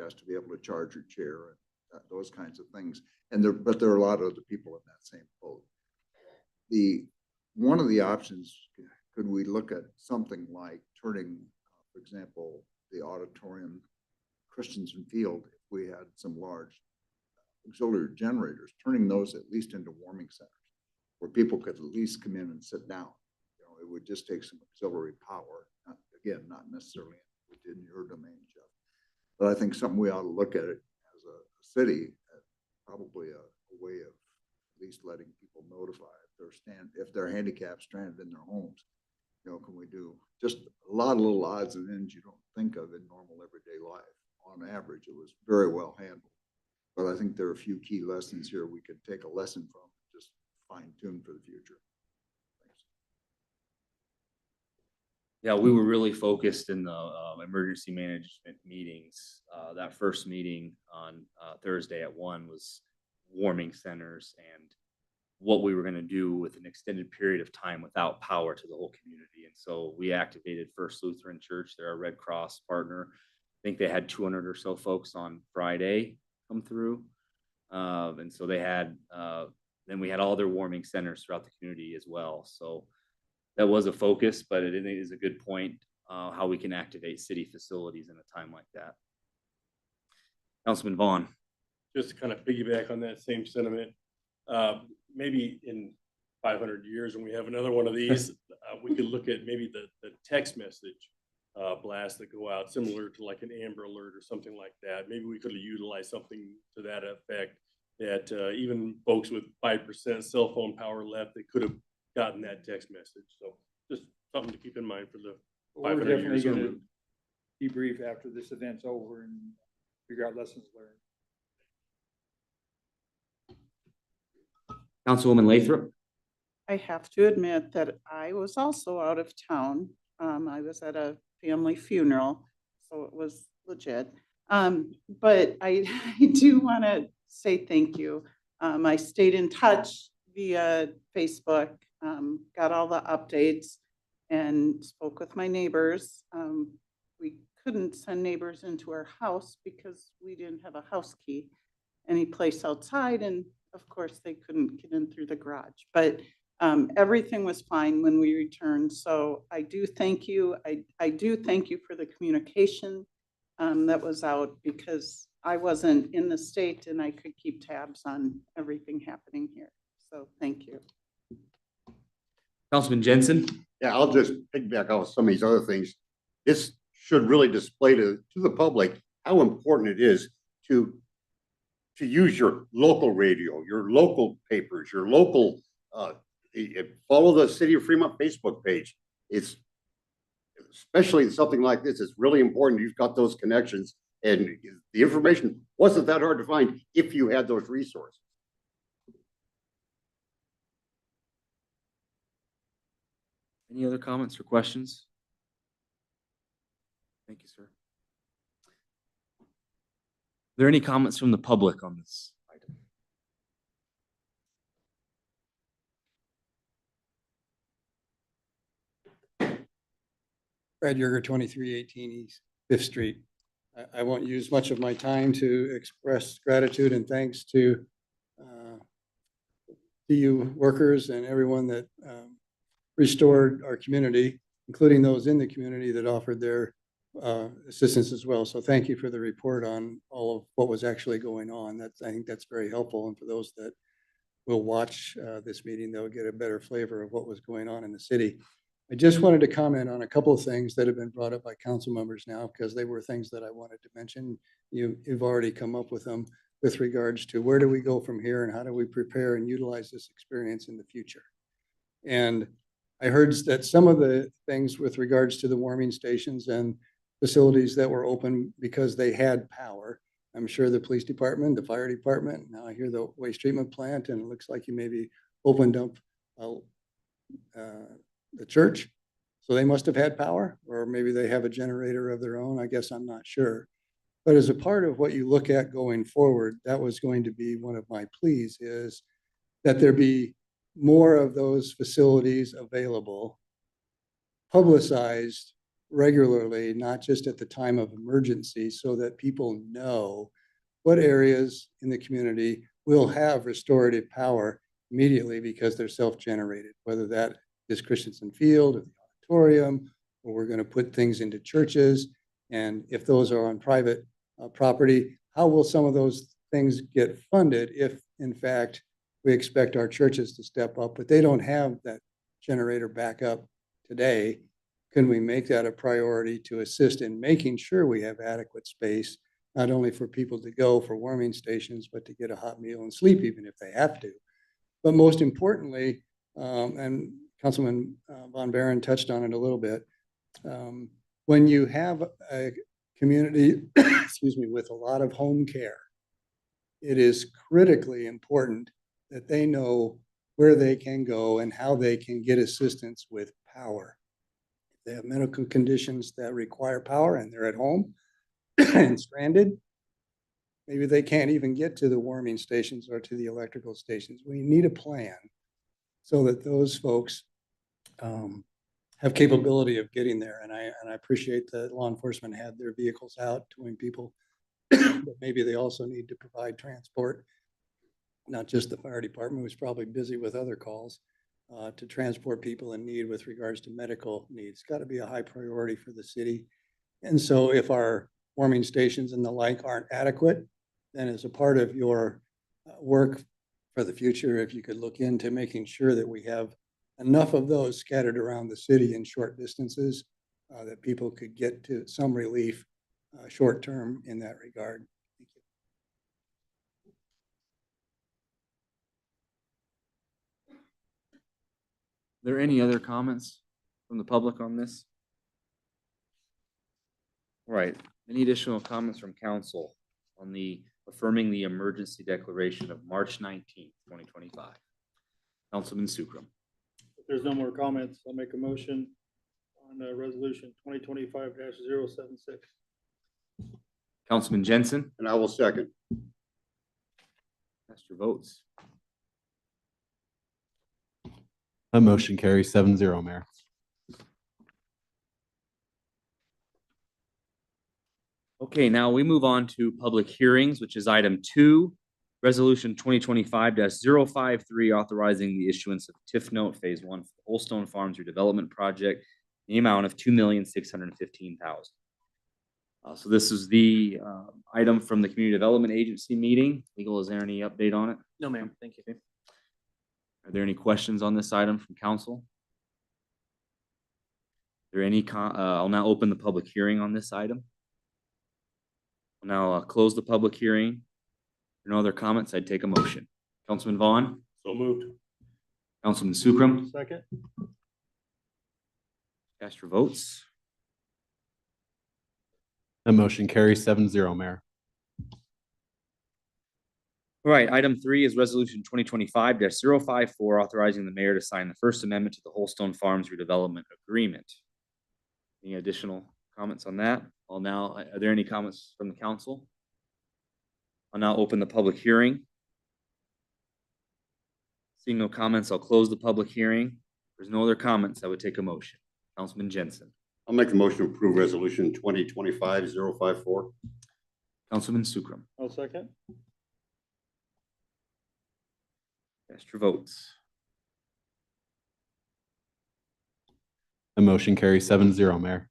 has to be able to charge her chair and those kinds of things. But there are a lot of other people in that same boat. One of the options, could we look at something like turning, for example, the auditorium, Christensen Field, if we had some large auxiliary generators, turning those at least into warming centers where people could at least come in and sit down. It would just take some auxiliary power. Again, not necessarily within your domain, Jeff. But I think something we ought to look at it as a city, probably a way of at least letting people notify if they're handicapped, stranded in their homes. Can we do just a lot of little odds and ends you don't think of in normal everyday life? On average, it was very well handled. But I think there are a few key lessons here we could take a lesson from, just fine tune for the future. Thanks. Yeah, we were really focused in the emergency management meetings. That first meeting on Thursday at 1 was warming centers and what we were going to do with an extended period of time without power to the whole community. And so we activated First Lutheran Church. They're a Red Cross partner. I think they had 200 or so folks on Friday come through. And so they had, then we had all their warming centers throughout the community as well. So that was a focus, but it is a good point how we can activate city facilities in a time like that. Councilman Vaughn. Just to kind of piggyback on that same sentiment, maybe in 500 years when we have another one of these, we could look at maybe the text message blasts that go out similar to like an Amber Alert or something like that. Maybe we could have utilized something to that effect that even folks with 5% cell phone power left, they could have gotten that text message. So just something to keep in mind for the 500 years. We're definitely going to debrief after this event's over and figure out lessons learned. Councilwoman Lathrop. I have to admit that I was also out of town. I was at a family funeral, so it was legit. But I do want to say thank you. I stayed in touch via Facebook, got all the updates and spoke with my neighbors. We couldn't send neighbors into our house because we didn't have a house key any place outside. And of course, they couldn't get in through the garage. But everything was fine when we returned. So I do thank you. I do thank you for the communication that was out, because I wasn't in the state and I could keep tabs on everything happening here. So thank you. Councilman Jensen? Yeah, I'll just piggyback off some of these other things. This should really display to the public how important it is to use your local radio, your local papers, your local, follow the City of Fremont Facebook page. It's, especially something like this, it's really important. You've got those connections, and the information wasn't that hard to find if you had those resources. Any other comments or questions? Thank you, sir. Are there any comments from the public on this item? Brad Yerger, 2318 East Fifth Street. I won't use much of my time to express gratitude and thanks to DU workers and everyone that restored our community, including those in the community that offered their assistance as well. So thank you for the report on all of what was actually going on. I think that's very helpful. And for those that will watch this meeting, they'll get a better flavor of what was going on in the city. I just wanted to comment on a couple of things that have been brought up by council members now, because they were things that I wanted to mention. You've already come up with them with regards to where do we go from here and how do we prepare and utilize this experience in the future. And I heard that some of the things with regards to the warming stations and facilities that were open because they had power. I'm sure the police department, the fire department, now I hear the waste treatment plant, and it looks like you maybe opened up the church. So they must have had power, or maybe they have a generator of their own. I guess I'm not sure. But as a part of what you look at going forward, that was going to be one of my pleas, is that there be more of those facilities available, publicized regularly, not just at the time of emergency, so that people know what areas in the community will have restorative power immediately because they're self-generated, whether that is Christensen Field or the auditorium, or we're going to put things into churches. And if those are on private property, how will some of those things get funded if, in fact, we expect our churches to step up, but they don't have that generator backup today? Can we make that a priority to assist in making sure we have adequate space, not only for people to go for warming stations, but to get a hot meal and sleep, even if they have to? But most importantly, and Councilman Von Baron touched on it a little bit, when you have a community, excuse me, with a lot of home care, it is critically important that they know where they can go and how they can get assistance with power. If they have medical conditions that require power and they're at home and stranded, maybe they can't even get to the warming stations or to the electrical stations. We need a plan so that those folks have capability of getting there. And I appreciate that law enforcement had their vehicles out towing people, but maybe they also need to provide transport, not just the fire department, who's probably busy with other calls, to transport people in need with regards to medical needs. It's got to be a high priority for the city. And so if our warming stations and the like aren't adequate, then as a part of your work for the future, if you could look into making sure that we have enough of those scattered around the city in short distances, that people could get to some relief short term in that regard. Thank you. Are there any other comments from the public on this? All right, any additional comments from council on the affirming the emergency declaration of March 19th, 2025? Councilman Sukram. If there's no more comments, I'll make a motion on resolution 2025-076. Councilman Jensen. And I will second. Cast your votes. That motion carries 7-0, Mayor. Okay, now we move on to public hearings, which is item 2, resolution 2025-053, authorizing the issuance of TIF note phase 1 for Old Stone Farms redevelopment project in the amount of $2,615,000. So this is the item from the Community Development Agency meeting. Legal, is there any update on it? No, ma'am. Thank you. Are there any questions on this item from council? Are there any, I'll now open the public hearing on this item. I'll now close the public hearing. If there are no other comments, I'd take a motion. Councilman Vaughn, So moved. Councilman Sukram, Second. cast your votes. That motion carries 7-0, Mayor. All right, item 3 is resolution 2025-054, authorizing the mayor to sign the First Amendment to the Holstone Farms redevelopment agreement. Any additional comments on that? Are there any comments from the council? I'll now open the public hearing. Seeing no comments, I'll close the public hearing. If there's no other comments, I would take a motion. Councilman Jensen. I'll make a motion to approve resolution 2025-054. Councilman Sukram. I'll second. Cast your votes. The motion carries 7-0, Mayor.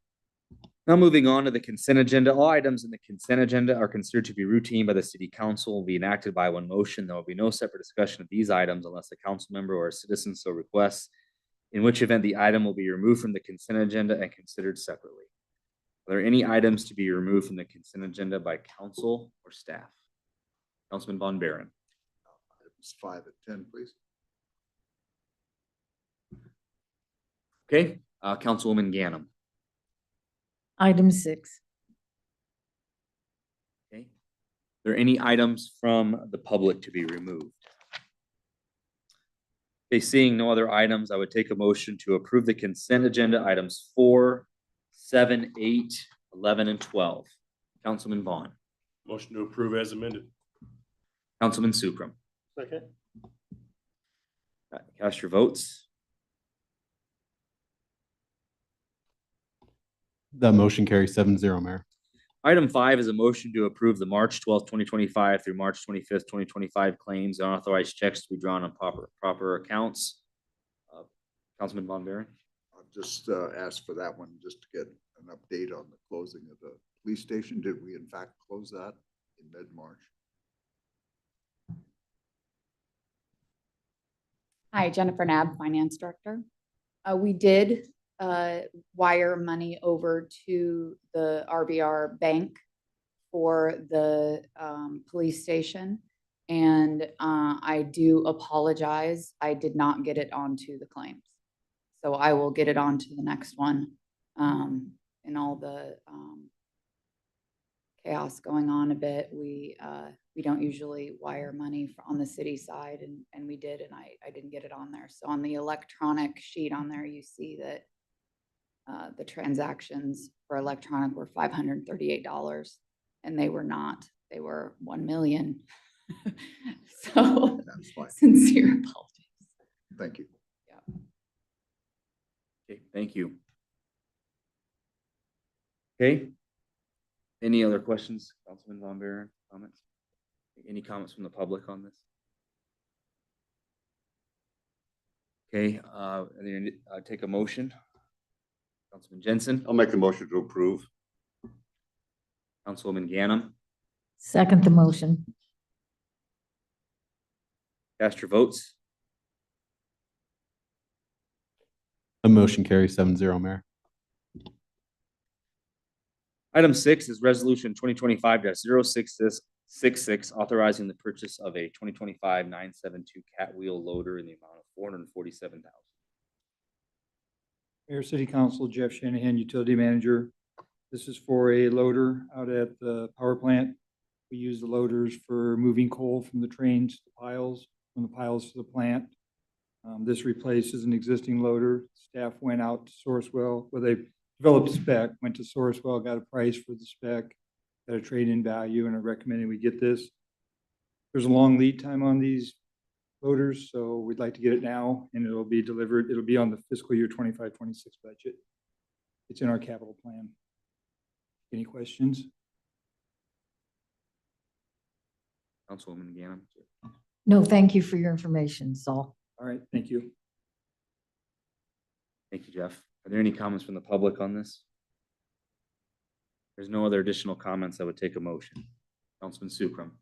Now moving on to the consent agenda. All items in the consent agenda are considered to be routine by the city council, will be enacted by one motion. There will be no separate discussion of these items unless a council member or a citizen so requests, in which event the item will be removed from the consent agenda and considered separately. Are there any items to be removed from the consent agenda by council or staff? Councilman Von Baron. Items 5 and 10, please. Okay, Councilwoman Ganem. Item 6. Okay. Are there any items from the public to be removed? Okay, seeing no other items, I would take a motion to approve the consent agenda items 4, 7, 8, 11, and 12. Councilman Vaughn. Motion to approve as amended. Councilman Sukram. Second. Cast your votes. That motion carries 7-0, Mayor. Item 5 is a motion to approve the March 12th, 2025 through March 25th, 2025 claims and authorized checks to be drawn on proper accounts. Councilman Von Baron. I'll just ask for that one, just to get an update on the closing of the police station. Did we in fact close that in mid-March? Hi, Jennifer Nab, Finance Director. We did wire money over to the RBR Bank for the police station. And I do apologize. I did not get it onto the claims. So I will get it onto the next one. And all the chaos going on a bit, we don't usually wire money on the city side, and we did, and I didn't get it on there. So on the electronic sheet on there, you see that the transactions for electronic were $538, and they were not. They were 1 million. So That's fine. sincere apologies. Thank you. Okay, thank you. Okay. Any other questions, Councilman Von Baron, comments? Any comments from the public on this? Okay, take a motion. Councilman Jensen. I'll make the motion to approve. Councilwoman Ganem. Second the motion. Cast your votes. The motion carries 7-0, Mayor. Item 6 is resolution 2025-0666, authorizing the purchase of a 2025 972 cat wheel loader in the amount of $447,000. Mayor, City Council, Jeff Shanahan, Utility Manager. This is for a loader out at the power plant. We use the loaders for moving coal from the trains to the piles, from the piles to the plant. This replaces an existing loader. Staff went out to Sourcewell, where they developed a spec, went to Sourcewell, got a price for the spec, got a trade-in value, and I recommended we get this. there's a long lead time on these loaders, so we'd like to get it now and it'll be delivered. It'll be on the fiscal year 25-26 budget. It's in our capital plan. Any questions? Councilwoman Gannon. No, thank you for your information, Saul. All right, thank you. Thank you, Jeff. Are there any comments from the public on this? There's no other additional comments. I would take a motion. Councilman Sukram.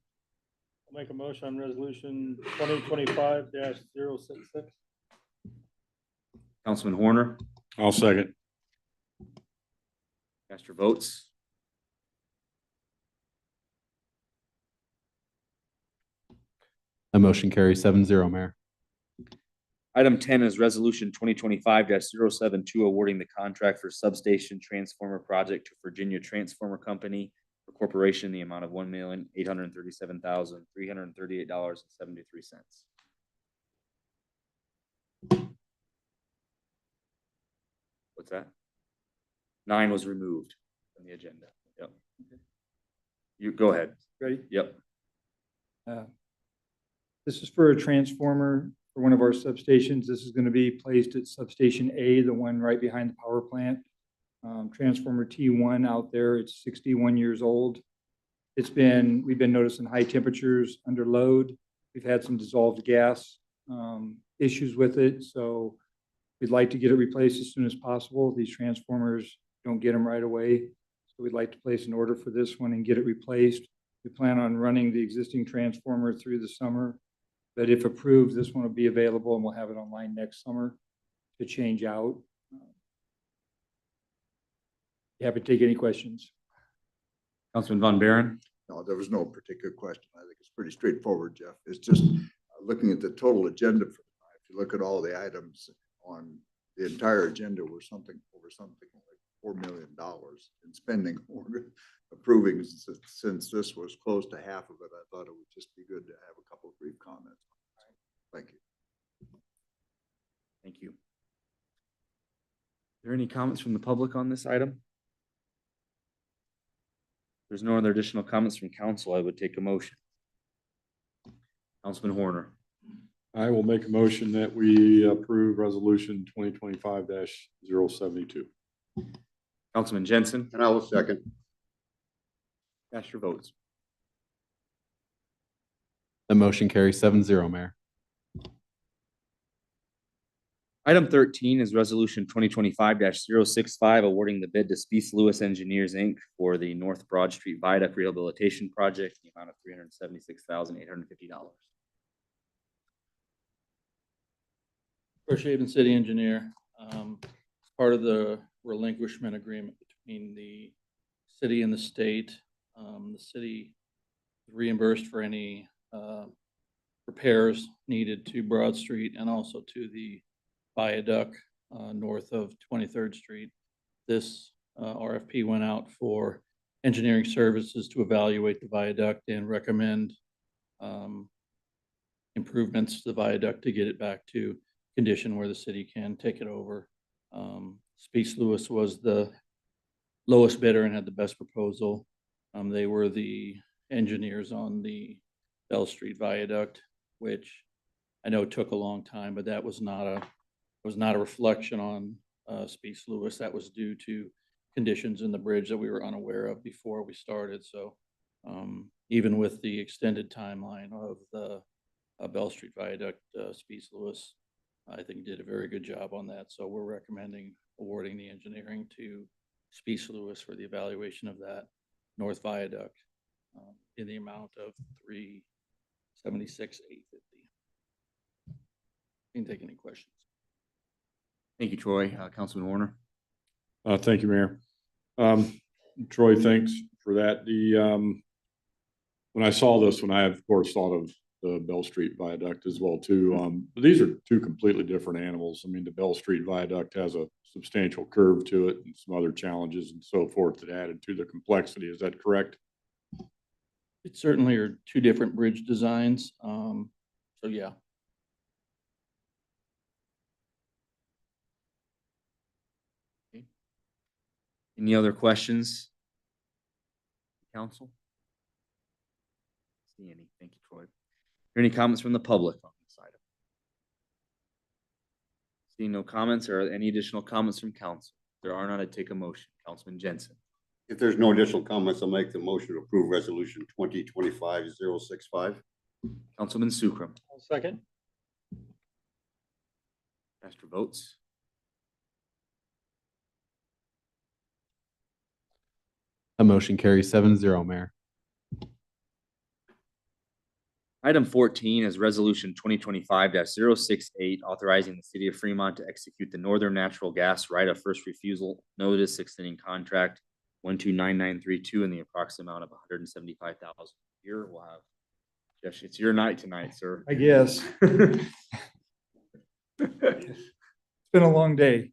I'll make a motion on resolution 2025-066. Councilman Horner. I'll second. Cast your votes. That motion carries 7-0, Mayor. Item 10 is resolution 2025-072, awarding the contract for substation transformer project to Virginia Transformer Company for corporation in the amount of $1,837,338.73. What's that? 9 was removed from the agenda. Yep. You go ahead. Ready? Yep. This is for a transformer for one of our substations. This is going to be placed at substation A, the one right behind the power plant. Transformer T1 out there, it's 61 years old. We've been noticing high temperatures under load. We've had some dissolved gas issues with it. So we'd like to get it replaced as soon as possible. These transformers, don't get them right away. So we'd like to place an order for this one and get it replaced. We plan on running the existing transformer through the summer. But if approved, this one will be available and we'll have it online next summer to change out. Happy to take any questions. Councilman Von Baeren. No, there was no particular question. I think it's pretty straightforward, Jeff. It's just looking at the total agenda. If you look at all the items on the entire agenda, we're something like $4 million in spending or approving. Since this was close to half of it, I thought it would just be good to have a couple of brief comments. Thank you. Thank you. Are there any comments from the public on this item? If there's no other additional comments from council, I would take a motion. Councilman Horner. I will make a motion that we approve resolution 2025-072. Councilman Jensen. And I will second. Cast your votes. That motion carries 7-0, Mayor. Item 13 is resolution 2025-065, awarding the bid to Speece Lewis Engineers, Inc. for the North Broad Street Viaduct Rehabilitation Project in the amount of $376,850. First Haven City Engineer, part of the relinquishment agreement between the city and the state. The city reimbursed for any repairs needed to Broad Street and also to the viaduct north of 23rd Street. This RFP went out for engineering services to evaluate the viaduct and recommend improvements to the viaduct to get it back to condition where the city can take it over. Speece Lewis was the lowest bidder and had the best proposal. They were the engineers on the Bell Street Viaduct, which I know took a long time, but that was not a reflection on Speece Lewis. That was due to conditions in the bridge that we were unaware of before we started. So even with the extended timeline of the Bell Street Viaduct, Speece Lewis, I think, did a very good job on that. So we're recommending awarding the engineering to Speece Lewis for the evaluation of that North Viaduct in the amount of $376,850. Can take any questions. Thank you, Troy. Councilman Warner. Thank you, Mayor. Troy, thanks for that. When I saw this one, I of course thought of the Bell Street Viaduct as well too. But these are two completely different animals. I mean, the Bell Street Viaduct has a substantial curve to it and some other challenges and so forth that added to the complexity. Is that correct? It certainly are two different bridge designs. So yeah. Any other questions? Council? See any? Thank you, Troy. there any comments from the public on this item? Seeing no comments, or any additional comments from council? If there are none, I'd take a motion. Councilman Jensen. If there's no additional comments, I'll make the motion to approve resolution 2025-065. Councilman Sukram. I'll second. Cast your votes. That motion carries 7-0, Mayor. Item 14 is resolution 2025-068, authorizing the city of Fremont to execute the Northern Natural Gas right of first refusal notice extending contract 129932 in the approximate amount of $175,000 a year. We'll have Jeff, it's your night tonight, sir. I guess. It's been a long day.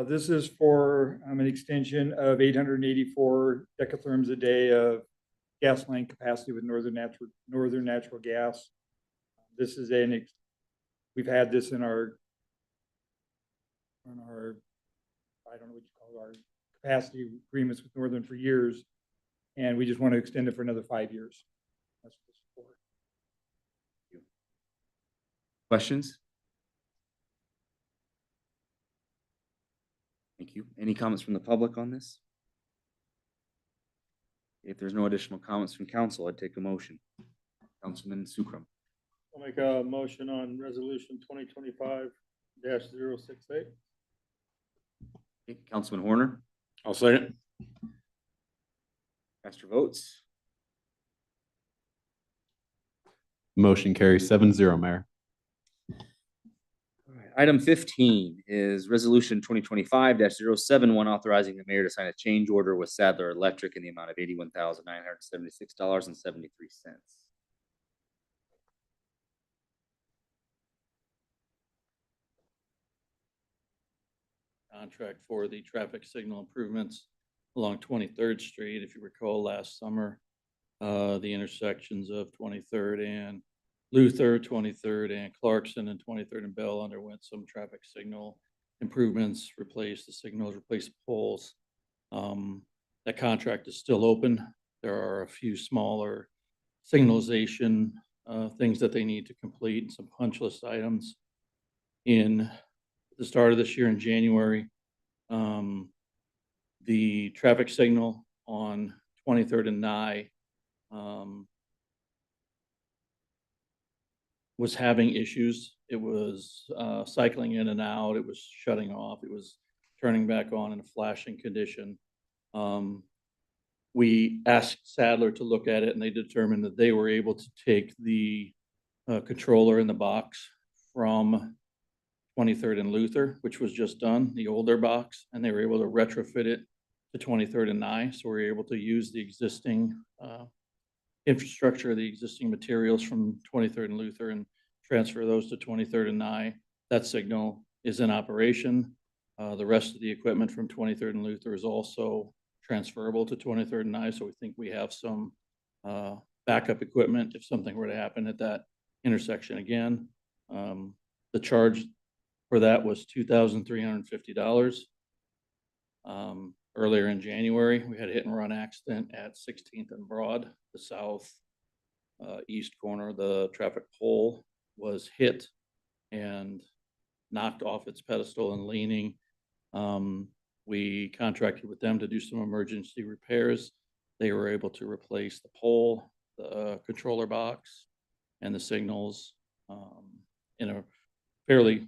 This is for an extension of 884 decatherms a day of gas line capacity with Northern Natural Gas. This is we've had this in our, I don't know what you call it, our capacity agreements with Northern for years, and we just want to extend it for another 5 years. That's what this is for. Questions? Thank you. Any comments from the public on this? If there's no additional comments from council, I'd take a motion. Councilman Sukram. I'll make a motion on resolution 2025-068. Okay, Councilman Horner. I'll second. Cast your votes. Motion carries 7-0, Mayor. Item 15 is resolution 2025-071, authorizing the mayor to sign a change order with Sadler Electric in the amount of $81,976.73. Contract for the traffic signal improvements along 23rd Street. If you recall, last summer, the intersections of 23rd and Luther, 23rd and Clarkson, and 23rd and Bell underwent some traffic signal improvements, replaced the signals, replaced the poles. That contract is still open. There are a few smaller signalization things that they need to complete, some punch list items. In the start of this year in January, the traffic signal on 23rd and Nye was having issues. It was cycling in and out. It was shutting off. It was turning back on in a flashing condition. We asked Sadler to look at it, and they determined that they were able to take the controller in the box from 23rd and Luther, which was just done, the older box, and they were able to retrofit it to 23rd and Nye. So we were able to use the existing infrastructure, the existing materials from 23rd and Luther, and transfer those to 23rd and Nye. That signal is in operation. The rest of the equipment from 23rd and Luther is also transferable to 23rd and Nye. So we think we have some backup equipment if something were to happen at that intersection again. The charge for that was $2,350. Earlier in January, we had a hit and run accident at 16th and Broad, the south east corner. The traffic pole was hit and knocked off its pedestal and leaning. We contracted with them to do some emergency repairs. They were able to replace the pole, the controller box, and the signals in a fairly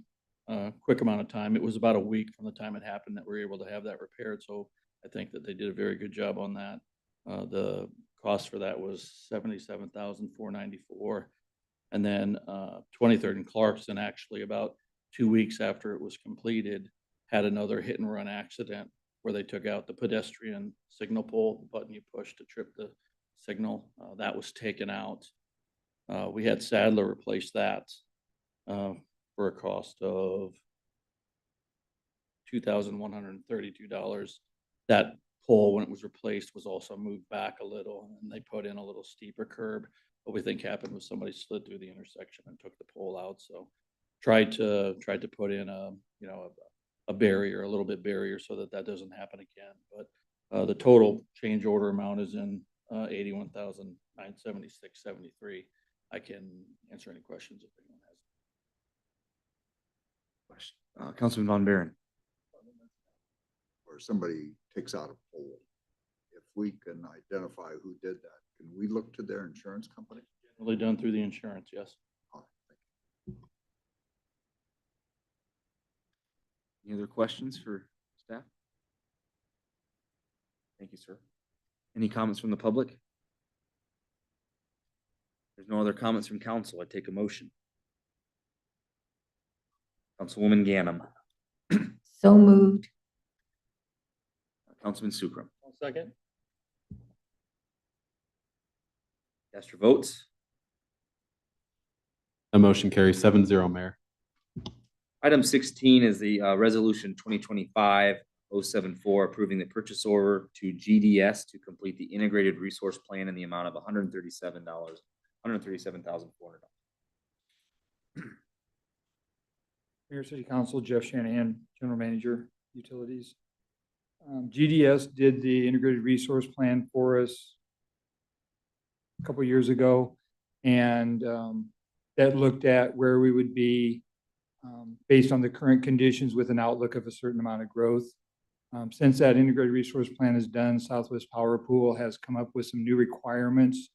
quick amount of time. It was about a week from the time it happened that we were able to have that repaired. So I think that they did a very good job on that. The cost for that was $77,494. And then 23rd and Clarkson, actually about 2 weeks after it was completed, had another hit and run accident where they took out the pedestrian signal pole, the button you push to trip the signal. That was taken out. We had Sadler replace that for a cost of $2,132. That pole, when it was replaced, was also moved back a little, and they put in a little steeper curb. What we think happened was somebody slid through the intersection and took the pole out. So tried to put in a barrier, a little bit barrier, so that that doesn't happen again. But the total change order amount is in $81,976.73. I can answer any questions if anyone has. Councilman Von Baeren. Or somebody takes out a poll, if we can identify who did that, can we look to their insurance company? Really done through the insurance, yes. Any other questions for staff? Thank you, sir. Any comments from the public? There's no other comments from council. I take a motion. Councilwoman Ganem, So moved. Councilman Sukram. Second. Cast your votes. That motion carries 7-0, Mayor. Item 16 is the resolution 2025-074 approving the purchase order to GDS to complete the integrated resource plan in the amount of $137,400. Mayor, City Council, Jeff Shanahan, General Manager, Utilities. GDS did the integrated resource plan for us a couple years ago, and that looked at where we would be based on the current conditions with an outlook of a certain amount of growth. Since that integrated resource plan is done, Southwest Power Pool has come up with some new requirements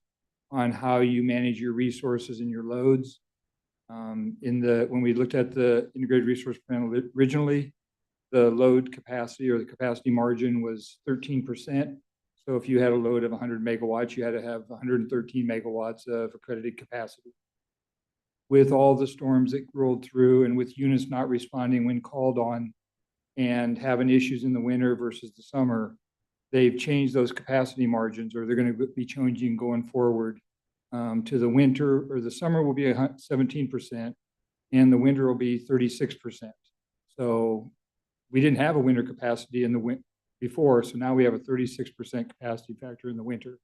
on how you manage your resources and your loads. When we looked at the integrated resource plan originally, the load capacity or the capacity margin was 13%. So if you had a load of 100 megawatts, you had to have 113 megawatts of accredited capacity. With all the storms that rolled through and with units not responding when called on and having issues in the winter versus the summer, they've changed those capacity margins, or they're going to be changing going forward. To the winter or the summer will be 17% and the winter will be 36%. So we didn't have a winter capacity in the before, so now we have a 36% capacity factor in the winter.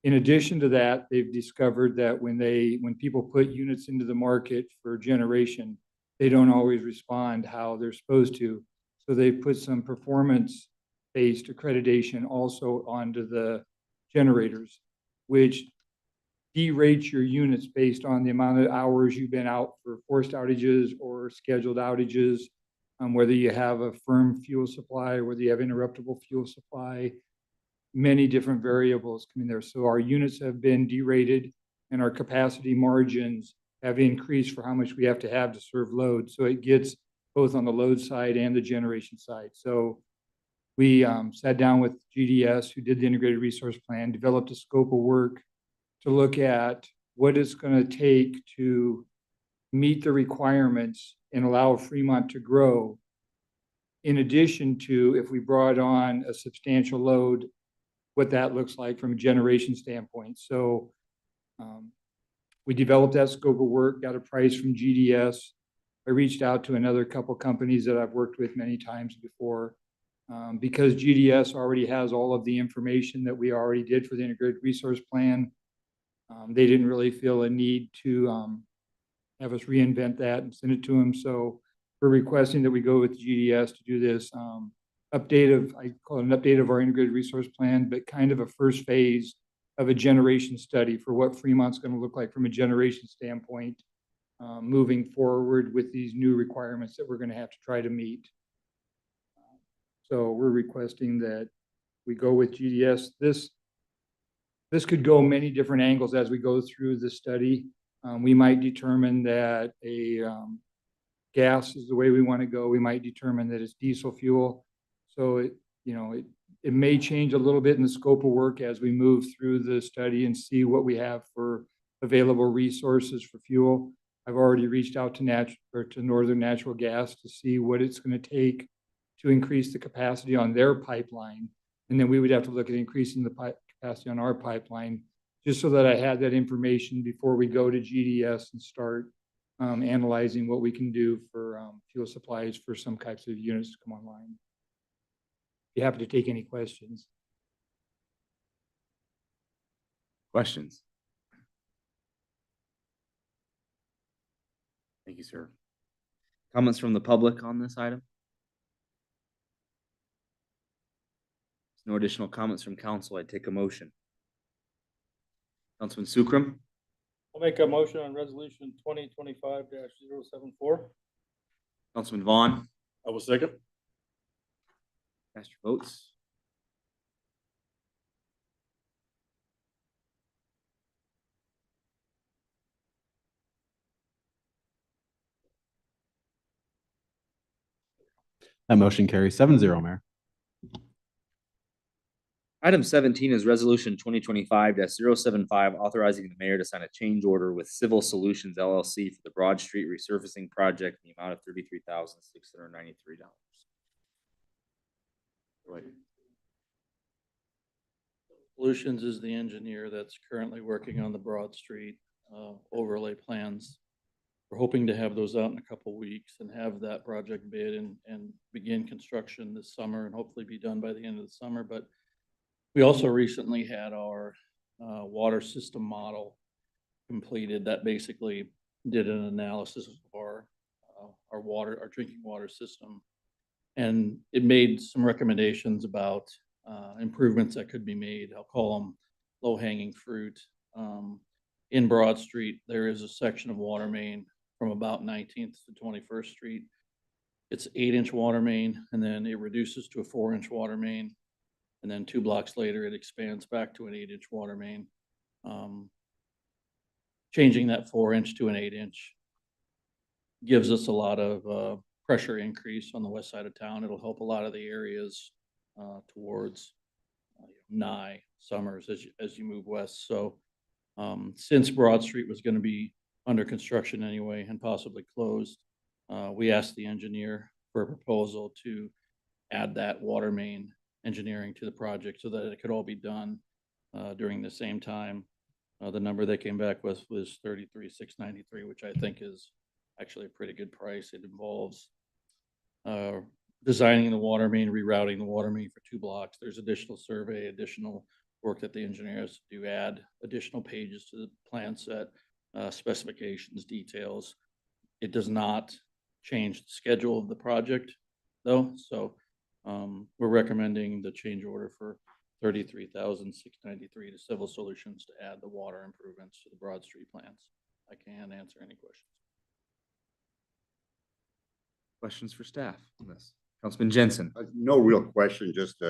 In addition to that, they've discovered that when people put units into the market for generation, they don't always respond how they're supposed to. So they've put some performance-based accreditation also onto the generators, which derates your units based on the amount of hours you've been out for forced outages or scheduled outages, whether you have a firm fuel supply or whether you have interruptible fuel supply. Many different variables come in there. So our units have been derated and our capacity margins have increased for how much we have to serve load. So it gets both on the load side and the generation side. So we sat down with GDS, who did the integrated resource plan, developed a scope of work to look at what it's going to take to meet the requirements and allow Fremont to grow. In addition to, if we brought on a substantial load, what that looks like from a generation standpoint. So we developed that scope of work, got a price from GDS. I reached out to another couple companies that I've worked with many times before. Because GDS already has all of the information that we already did for the integrated resource plan, they didn't really feel a need to have us reinvent that and send it to them. So we're requesting that we go with GDS to do this I call it an update of our integrated resource plan, but kind of a first phase of a generation study for what Fremont's going to look like from a generation standpoint, moving forward with these new requirements that we're going to have to try to meet. So we're requesting that we go with GDS. This could go many different angles as we go through the study. We might determine that gas is the way we want to go. We might determine that it's diesel fuel. So it may change a little bit in the scope of work as we move through the study and see what we have for available resources for fuel. I've already reached out to Northern Natural Gas to see what it's going to take to increase the capacity on their pipeline. And then we would have to look at increasing the capacity on our pipeline, just so that I had that information before we go to GDS and start analyzing what we can do for fuel supplies for some types of units to come online. Be happy to take any questions. Questions? Thank you, sir. Comments from the public on this item? No additional comments from council. I take a motion. Councilman Sukram. I'll make a motion on resolution 2025-074. Councilman Vaughn, I will second. cast your votes. That motion carries 7-0, Mayor. Item 17 is resolution 2025-075, authorizing the mayor to sign a change order with Civil Solutions LLC for the Broad Street resurfacing project in the amount of $33,693. Solutions is the engineer that's currently working on the Broad Street overlay plans. We're hoping to have those out in a couple weeks and have that project bid and begin construction this summer and hopefully be done by the end of the summer. But we also recently had our water system model completed that basically did an analysis of our drinking water system. And it made some recommendations about improvements that could be made. I'll call them low-hanging fruit. In Broad Street, there is a section of water main from about 19th to 21st Street. It's 8-inch water main, and then it reduces to a 4-inch water main. And then 2 blocks later, it expands back to an 8-inch water main. Changing that 4-inch to an 8-inch gives us a lot of pressure increase on the west side of town. It'll help a lot of the areas towards Nye, Summers as you move west. So since Broad Street was going to be under construction anyway and possibly closed, we asked the engineer for a proposal to add that water main engineering to the project so that it could all be done during the same time. The number they came back with was $33,693, which I think is actually a pretty good price. It involves designing the water main, rerouting the water main for 2 blocks. There's additional survey, additional work that the engineers do, add additional pages to the plan set, specifications, details. It does not change the schedule of the project though. So we're recommending the change order for $33,693 to Civil Solutions to add the water improvements to the Broad Street plans. I can answer any questions. Questions for staff on this? Councilman Jensen. No real question, just,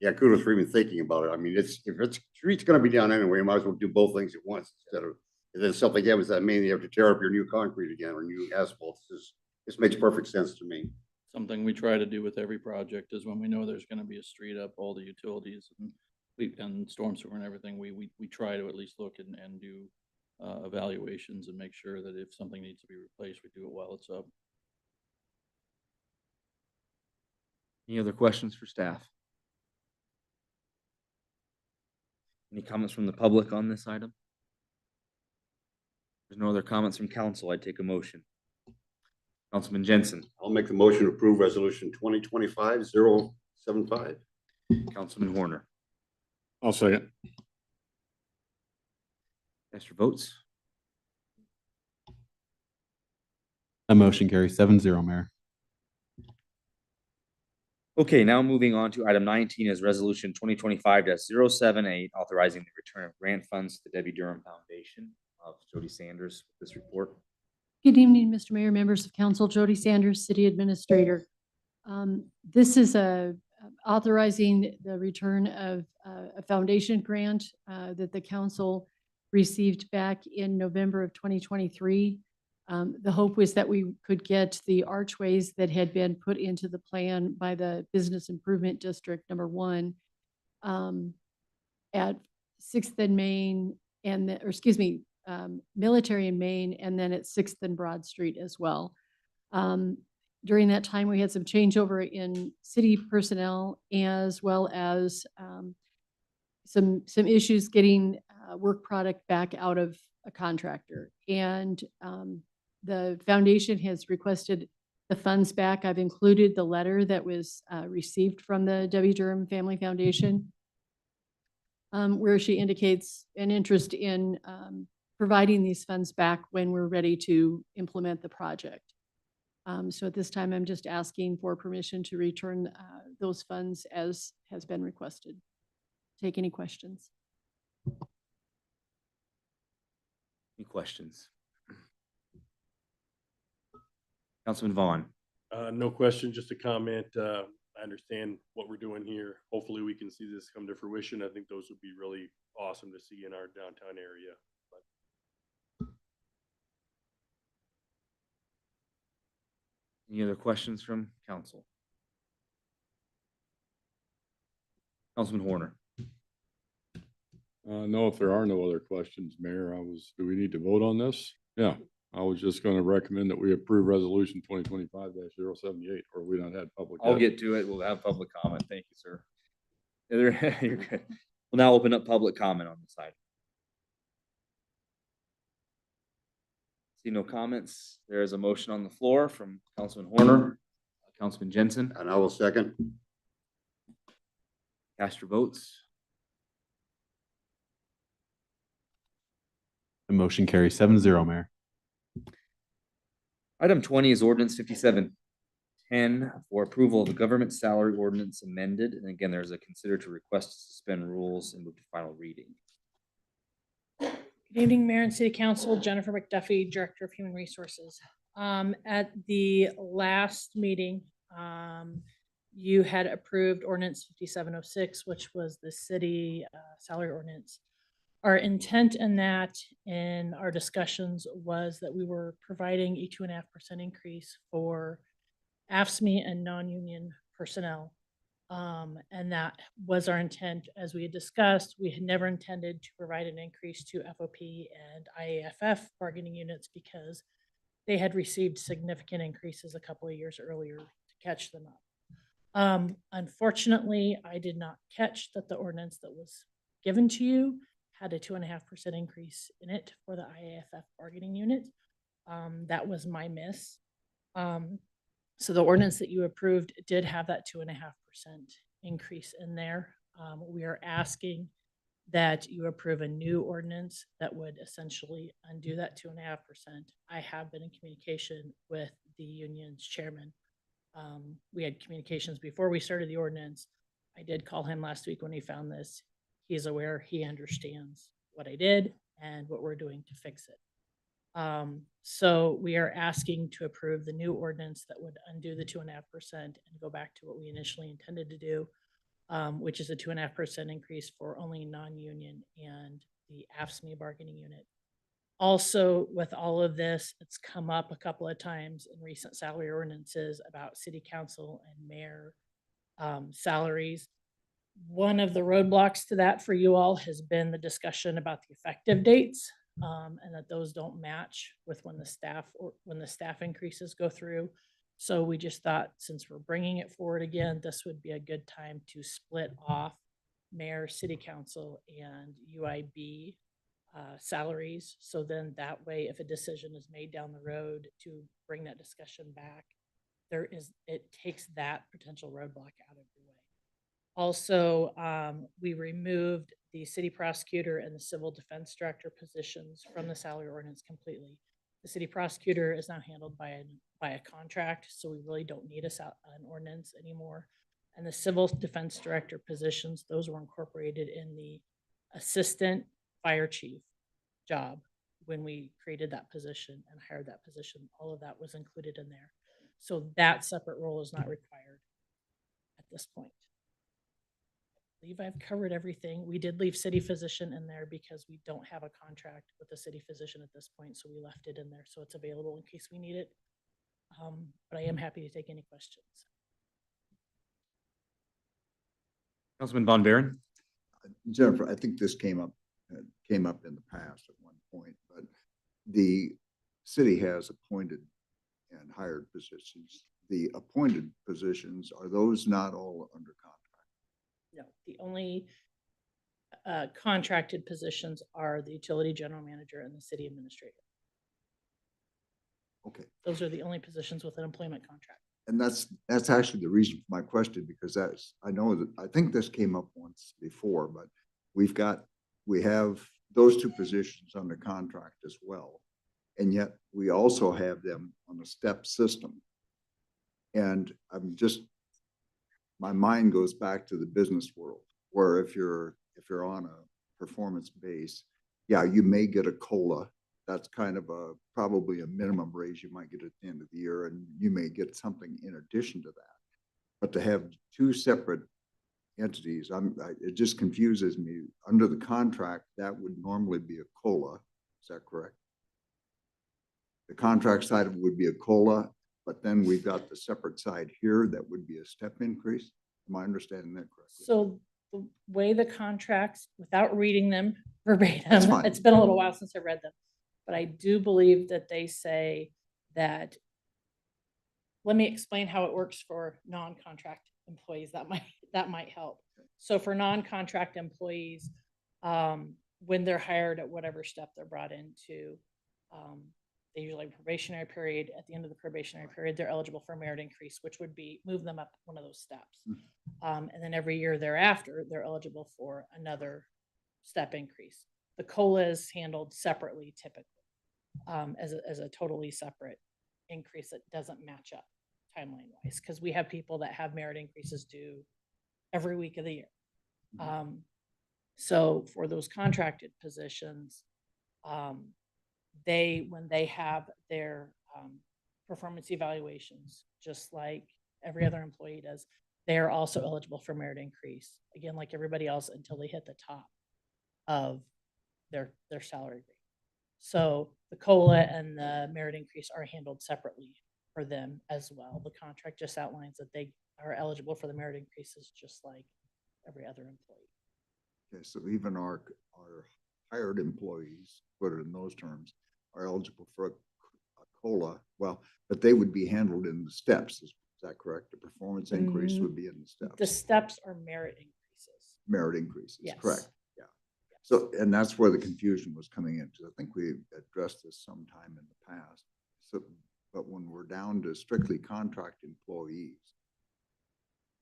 yeah, kudos for even thinking about it. I mean, if it's street's gonna be down anyway, you might as well do both things at once instead of, and then stuff like that was that mean you have to tear up your new concrete again or new asphalt. This makes perfect sense to me. Something we try to do with every project is when we know there's gonna be a street up, all the utilities and storm sewer and everything, we try to at least look and do evaluations and make sure that if something needs to be replaced, we do it while it's up. Any other questions for staff? Any comments from the public on this item? There's no other comments from council. I'd take a motion. Councilman Jensen. I'll make the motion to approve resolution 2025-075. Councilman Horner. I'll second. Cast your votes. That motion carries 7-0, Mayor. Okay, now moving on to item 19 is resolution 2025-078, authorizing the return of grant funds to the Debbie Durham Foundation. Jody Sanders with this report. Good evening, Mr. Mayor, members of council. Jody Sanders, City Administrator. This is authorizing the return of a foundation grant that the council received back in November of 2023. The hope was that we could get the archways that had been put into the plan by the Business Improvement District #1 at 6th and Main Military and Main, and then at 6th and Broad Street as well. During that time, we had some changeover in city personnel as well as some issues getting work product back out of a contractor. And the foundation has requested the funds back. I've included the letter that was received from the Debbie Durham Family Foundation, where she indicates an interest in providing these funds back when we're ready to implement the project. So at this time, I'm just asking for permission to return those funds as has been requested. Take any questions. Any questions? Councilman Vaughn. No question, just a comment. I understand what we're doing here. Hopefully we can see this come to fruition. I think those would be really awesome to see in our downtown area. Any other questions from council? Councilman Horner. No, if there are no other questions, Mayor, do we need to vote on this? Yeah, I was just gonna recommend that we approve resolution 2025-078, or we not had public. I'll yet. get to it. We'll have public comment. Thank you, sir. You're good. We'll now open up public comment on this item. See no comments. There is a motion on the floor from Councilman Horner, Councilman Jensen. And I will second. Cast your votes. The motion carries 7-0, Mayor. Item 20 is ordinance 5710 for approval of the government salary ordinance amended. And again, there's a consider to request to suspend rules and move to final reading. Good evening, Mayor and City Council. Jennifer McDuffie, Director of Human Resources. At the last meeting, you had approved ordinance 5706, which was the city salary ordinance. Our intent in that, in our discussions, was that we were providing a 2.5% increase for AFSCME and non-union personnel. And that was our intent. As we had discussed, we had never intended to provide an increase to FOP and IAFF bargaining units because they had received significant increases a couple of years earlier to catch them up. Unfortunately, I did not catch that the ordinance that was given to you had a 2.5% increase in it for the IAFF bargaining unit. That was my miss. So the ordinance that you approved did have that 2.5% increase in there. We are asking that you approve a new ordinance that would essentially undo that 2.5%. I have been in communication with the union's chairman. We had communications before we started the ordinance. I did call him last week when he found this. He's aware, he understands what I did and what we're doing to fix it. So we are asking to approve the new ordinance that would undo the 2.5% and go back to what we initially intended to do, which is a 2.5% increase for only non-union and the AFSCME bargaining unit. Also, with all of this, it's come up a couple of times in recent salary ordinances about city council and mayor salaries. One of the roadblocks to that for you all has been the discussion about the effective dates. And that those don't match with when the staff increases go through. So we just thought, since we're bringing it forward again, this would be a good time to split off mayor, city council, and UIB salaries. So then that way, if a decision is made down the road to bring that discussion back, it takes that potential roadblock out of the way. Also, we removed the city prosecutor and the civil defense director positions from the salary ordinance completely. The city prosecutor is now handled by a contract, so we really don't need an ordinance anymore. And the civil defense director positions, those were incorporated in the assistant fire chief job when we created that position and hired that position. All of that was included in there. So that separate role is not required at this point. I believe I've covered everything. We did leave city physician in there because we don't have a contract with the city physician at this point, so we left it in there so it's available in case we need it. But I am happy to take any questions. Councilman Von Baron. Jennifer, I think this came up in the past at one point, but the city has appointed and hired positions. The appointed positions, are those not all under contract? No, the only contracted positions are the utility general manager and the city administrator. Okay. Those are the only positions with an employment contract. And that's actually the reason for my question, because I think this came up once before, but we have those two positions under contract as well. And yet we also have them on a step system. And my mind goes back to the business world, where if you're on a performance base, yeah, you may get a COLA that's kind of a, probably a minimum raise you might get at the end of the year, and you may get something in addition to that. But to have two separate entities, it just confuses me. Under the contract, that would normally be a COLA. Is that correct? The contract side of it would be a COLA, but then we've got the separate side here that would be a step increase. Am I understanding that correctly? So the way the contracts, without reading them That's verbatim, fine. it's been a little while since I read them. But I do believe that they say that, let me explain how it works for non-contract employees. That might help. So for non-contract employees, when they're hired at whatever step they're brought into, they usually have a probationary period. At the end of the probationary period, they're eligible for a merit increase, which would be move them up one of those steps. And then every year thereafter, they're eligible for another step increase. The COLA is handled separately typically, as a totally separate increase that doesn't match up timeline wise, because we have people that have merit increases due every week of the year. So for those contracted positions, when they have their performance evaluations, just like every other employee does, they are also eligible for merit increase, again, like everybody else, until they hit the top of their salary rate. So the COLA and the merit increase are handled separately for them as well. The contract just outlines that they are eligible for the merit increases just like every other employee. Okay, so even our hired employees, put it in those terms, are eligible for a COLA. Well, but they would be handled in the steps. Is that correct? The performance increase would be in the steps. The steps are merit increases. Merit increases, Yes. correct. Yeah. So, and that's where the confusion was coming in, because I think we addressed this sometime in the past. So, but when we're down to strictly contract employees,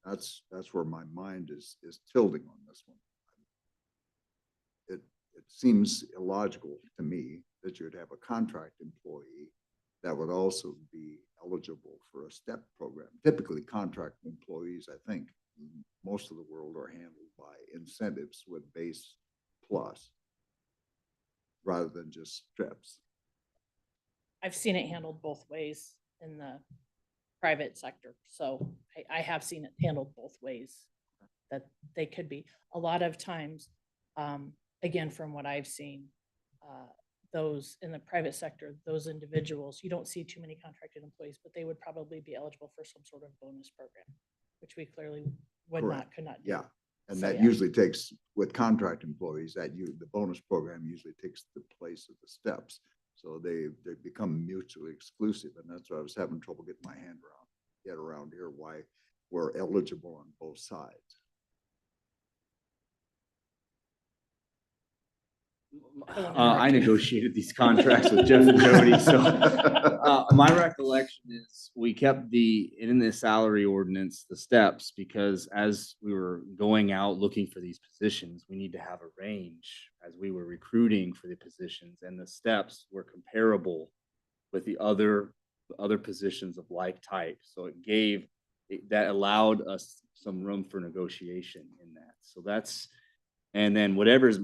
that's where my mind is tilting on this one. It seems illogical to me that you would have a contract employee that would also be eligible for a STEP program. Typically, contract employees, I think, most of the world are handled by incentives with base plus rather than just steps. I've seen it handled both ways in the private sector. So I have seen it handled both ways, that they could be. A lot of times, again, from what I've seen, those in the private sector, those individuals, you don't see too many contracted employees, but they would probably be eligible for some sort of bonus program, which we clearly could not do. Yeah. And So, that yeah. usually takes, with contract employees, the bonus program usually takes the place of the steps. So they become mutually exclusive. And that's what I was having trouble getting my hand around here, why we're eligible on both sides. I negotiated these contracts with Jeff and Jody, so my recollection is we kept in the salary ordinance, the steps, because as we were going out looking for these positions, we need to have a range as we were recruiting for the positions, and the steps were comparable with the other positions of like type. So that allowed us some room for negotiation in that. So and then whatever's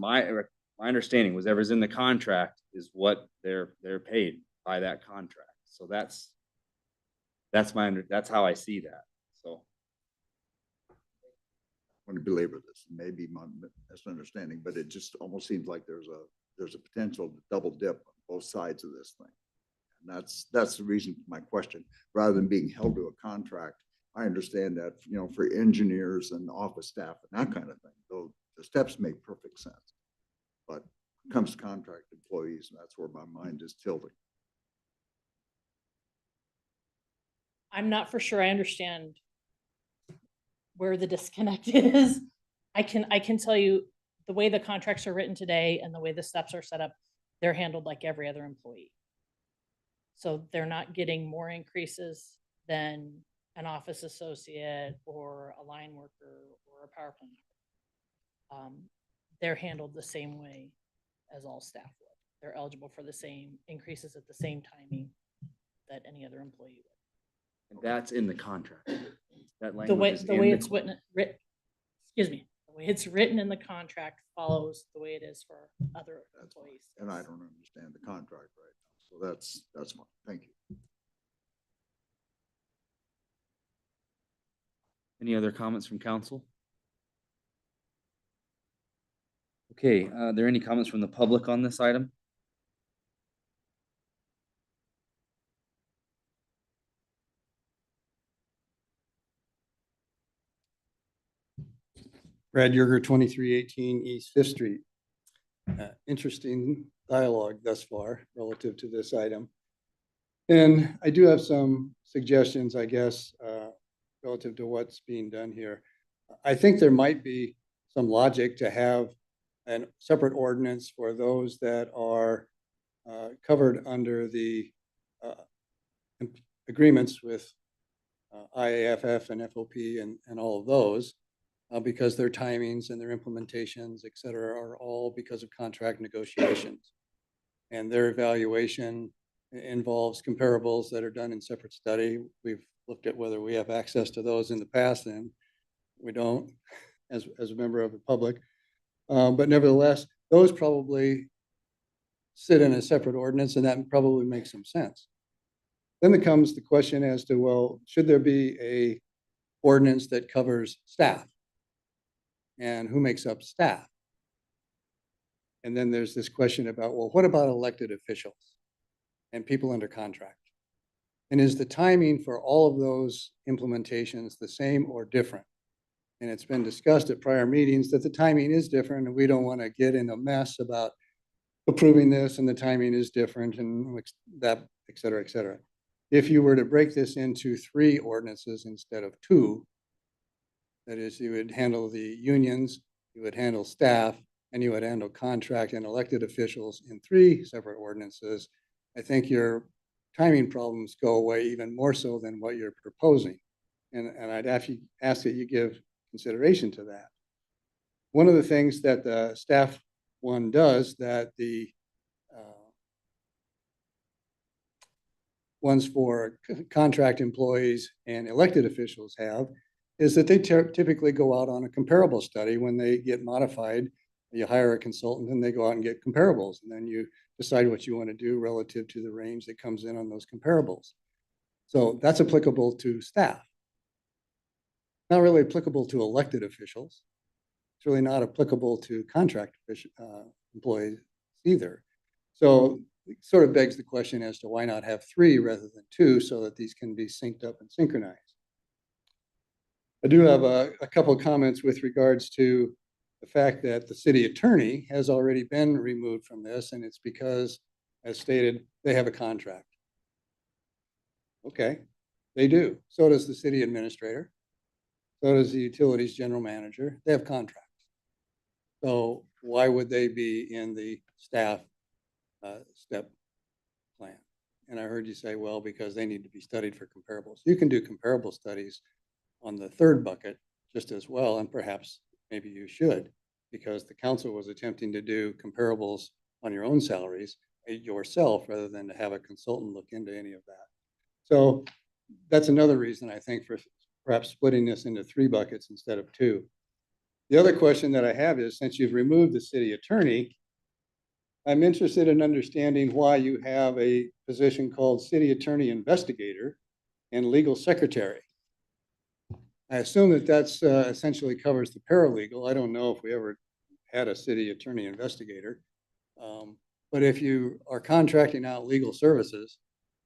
my understanding was whatever's in the contract is what they're paid by that contract. So that's how I see that. So I want to belabor this, maybe my misunderstanding, but it just almost seems like there's a potential to double dip on both sides of this thing. And that's the reason for my question. Rather than being held to a contract, I understand that, for engineers and office staff and that kind of thing, though the steps make perfect sense. But when it comes to contract employees, that's where my mind is tilting. I'm not for sure I understand where the disconnect is. I can tell you the way the contracts are written today and the way the steps are set up, they're handled like every other employee. So they're not getting more increases than an office associate or a line worker or a power plant operator. They're handled the same way as all staff would. They're eligible for the same increases at the same timing that any other employee would. and that's in the contract. That The language way is the in way the it's written, excuse me, the way it's written in the contract follows the way it is for other employees. And I don't understand the contract right now. So that's fine. Thank you. Any other comments from council? Okay, are there any comments from the public on this item? Brad Yerger, 2318 East Fifth Street. Interesting dialogue thus far relative to this item. And I do have some suggestions, I guess, relative to what's being done here. I think there might be some logic to have a separate ordinance for those that are covered under the agreements with IAFF and FOP and all of those. Because their timings and their implementations, et cetera, are all because of contract negotiations. And their evaluation involves comparables that are done in separate study. We've looked at whether we have access to those in the past, and we don't as a member of the public. But nevertheless, those probably sit in a separate ordinance, and that probably makes some sense. Then there comes the question as to, well, should there be a ordinance that covers staff? And who makes up staff? And then there's this question about, well, what about elected officials and people under contract? And is the timing for all of those implementations the same or different? And it's been discussed at prior meetings that the timing is different, and we don't want to get in a mess about approving this and the timing is different and that, et cetera, et cetera. If you were to break this into 3 ordinances instead of 2, that is, you would handle the unions, you would handle staff, and you would handle contract and elected officials in 3 separate ordinances. I think your timing problems go away even more so than what you're proposing. And I'd ask that you give consideration to that. One of the things that the staff one does that the ones for contract employees and elected officials have is that they typically go out on a comparable study. When they get modified, you hire a consultant and they go out and get comparables. And then you decide what you want to do relative to the range that comes in on those comparables. So that's applicable to staff. Not really applicable to elected officials. It's really not applicable to contract employees either. So it sort of begs the question as to why not have 3 rather than 2 so that these can be synced up and synchronized. I do have a couple of comments with regards to the fact that the city attorney has already been removed from this, and it's because, as stated, they have a contract. Okay, they do. So does the city administrator. So does the utilities general manager. They have contracts. So why would they be in the staff step plan? And I heard you say, well, because they need to be studied for comparables. You can do comparable studies on the 3rd bucket just as well, and perhaps maybe you should, because the council was attempting to do comparables on your own salaries yourself rather than to have a consultant look into any of that. So that's another reason I think for perhaps splitting this into 3 buckets instead of 2. The other question that I have is, since you've removed the city attorney, I'm interested in understanding why you have a position called city attorney investigator and legal secretary. I assume that that's essentially covers the paralegal. I don't know if we ever had a city attorney investigator. But if you are contracting out legal services,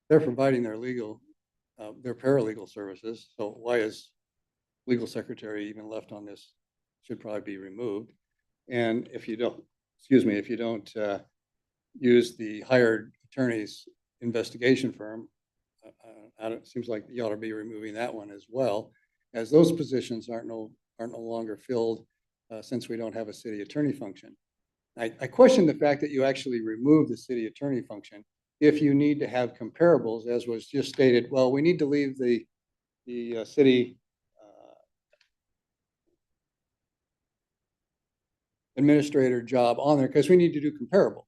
they're providing their their paralegal services. So why is legal secretary even left on this? Should probably be removed. And if you don't, if you don't use the hired attorney's investigation firm, it seems like you ought to be removing that one as well, as those positions aren't no longer filled since we don't have a city attorney function. I question the fact that you actually remove the city attorney function if you need to have comparables, as was just stated. Well, we need to leave the city administrator job on there because we need to do comparables.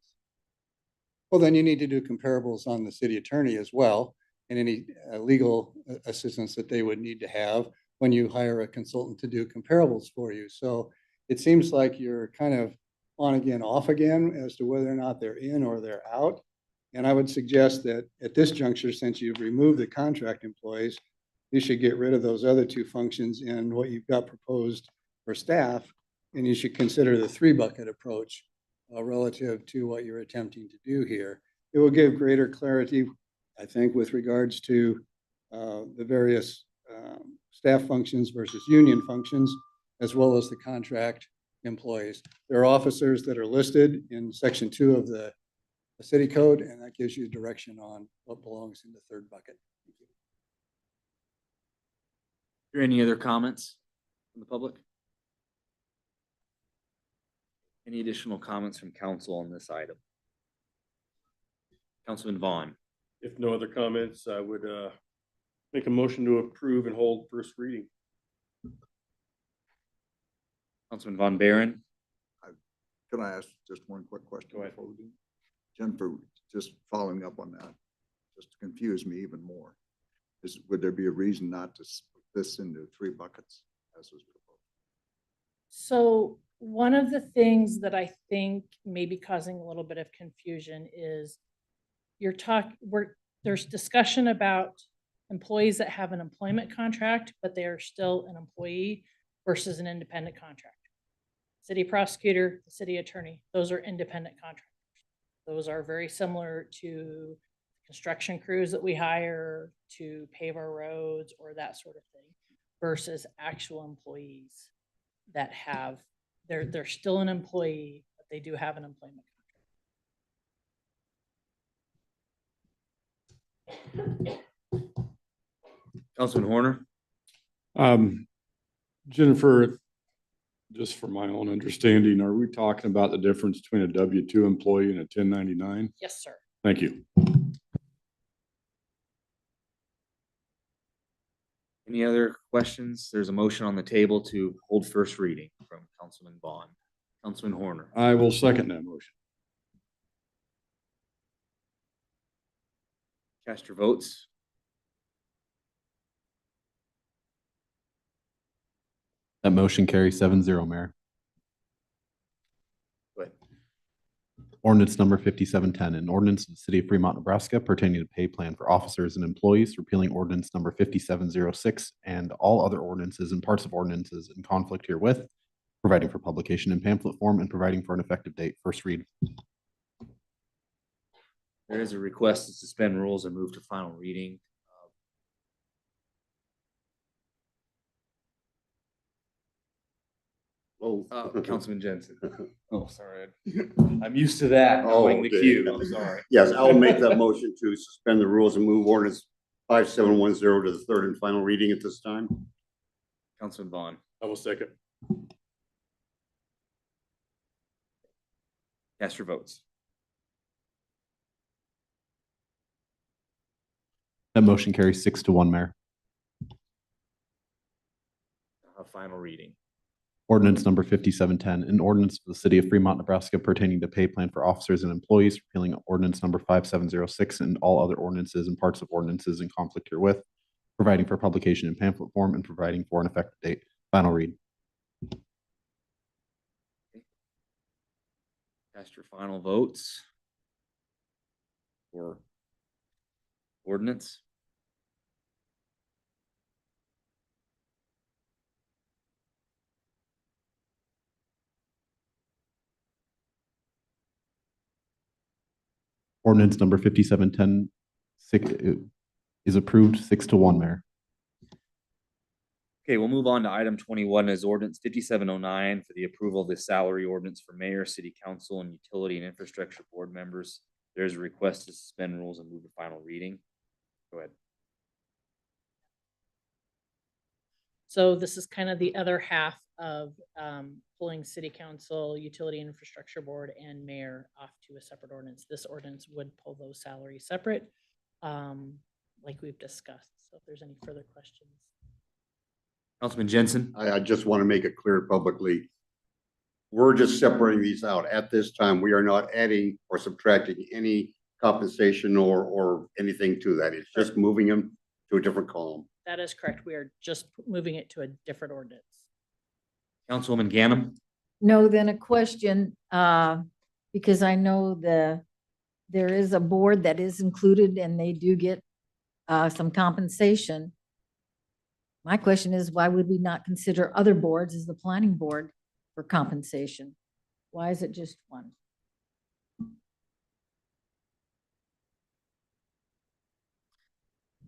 Well, then you need to do comparables on the city attorney as well, and any legal assistance that they would need to have when you hire a consultant to do comparables for you. So it seems like you're kind of on again, off again as to whether or not they're in or they're out. And I would suggest that at this juncture, since you've removed the contract employees, you should get rid of those other two functions in what you've got proposed for staff. And you should consider the three bucket approach relative to what you're attempting to do here. It will give greater clarity, I think, with regards to the various staff functions versus union functions, as well as the contract employees. There are officers that are listed in section 2 of the city code, and that gives you direction on what belongs in the third bucket. Thank you. Are there any other comments from the public? Any additional comments from council on this item? Councilman Vaughn. If no other comments, I would make a motion to approve and hold first reading. Councilman Von Baron. Can I ask just one quick question? Go ahead. Before we do? Jennifer, just following up on that, just to confuse me even more, would there be a reason not to split this into three buckets as was proposed? So one of the things that I think may be causing a little bit of confusion is there's discussion about employees that have an employment contract, but they are still an employee versus an independent contractor. City prosecutor, the city attorney, those are independent contractors. Those are very similar to construction crews that we hire to pave our roads or that sort of thing versus actual employees that have, they're still an employee, but they do have an employment contract. Councilman Horner. Jennifer, just for my own understanding, are we talking about the difference between a W-2 employee and a 1099? Yes, sir. Thank you. Any other questions? There's a motion on the table to hold first reading from Councilman Vaughn. Councilman Horner. I will second that motion. Cast your votes. That motion carries 7-0, Mayor. Go ahead. Ordinance number 5710, an ordinance of the city of Fremont, Nebraska pertaining to pay plan for officers and employees, repealing ordinance number 5706 and all other ordinances and parts of ordinances in conflict herewith, providing for publication in pamphlet form and providing for an effective date. First read. There is a request to suspend rules and move to final reading. Councilman Jensen. Oh, sorry. I'm used to that, knowing the okay. queue. I'm sorry. Yes, I'll make that motion to suspend the rules and move ordinance 5710 to the third and final reading at this time. Councilman Vaughn. I will second. Cast your votes. That motion carries 6-1, Mayor. Final reading. Ordinance number 5710, an ordinance of the city of Fremont, Nebraska pertaining to pay plan for officers and employees, repealing ordinance number 5706 and all other ordinances and parts of ordinances in conflict herewith, providing for publication in pamphlet form and providing for an effective date. Final read. Cast your final votes for ordinance. Ordinance number 5710 is approved 6-1, Mayor. Okay, we'll move on to item 21 as ordinance 5709 for the approval of the salary ordinance for mayor, city council, and utility and infrastructure board members. There's a request to suspend rules and move to final reading. Go ahead. So this is kind of the other half of pulling city council, utility and infrastructure board, and mayor off to a separate ordinance. This ordinance would pull those salaries separate, like we've discussed. So if there's any further questions. Councilman Jensen. I just want to make it clear publicly. We're just separating these out. At this time, we are not adding or subtracting any compensation or anything to that. It's just moving them to a different column. That is correct. We are just moving it to a different ordinance. Councilwoman Ganem. No, then a question, because I know there is a board that is included and they do get some compensation. My question is, why would we not consider other boards as the planning board for compensation? Why is it just one?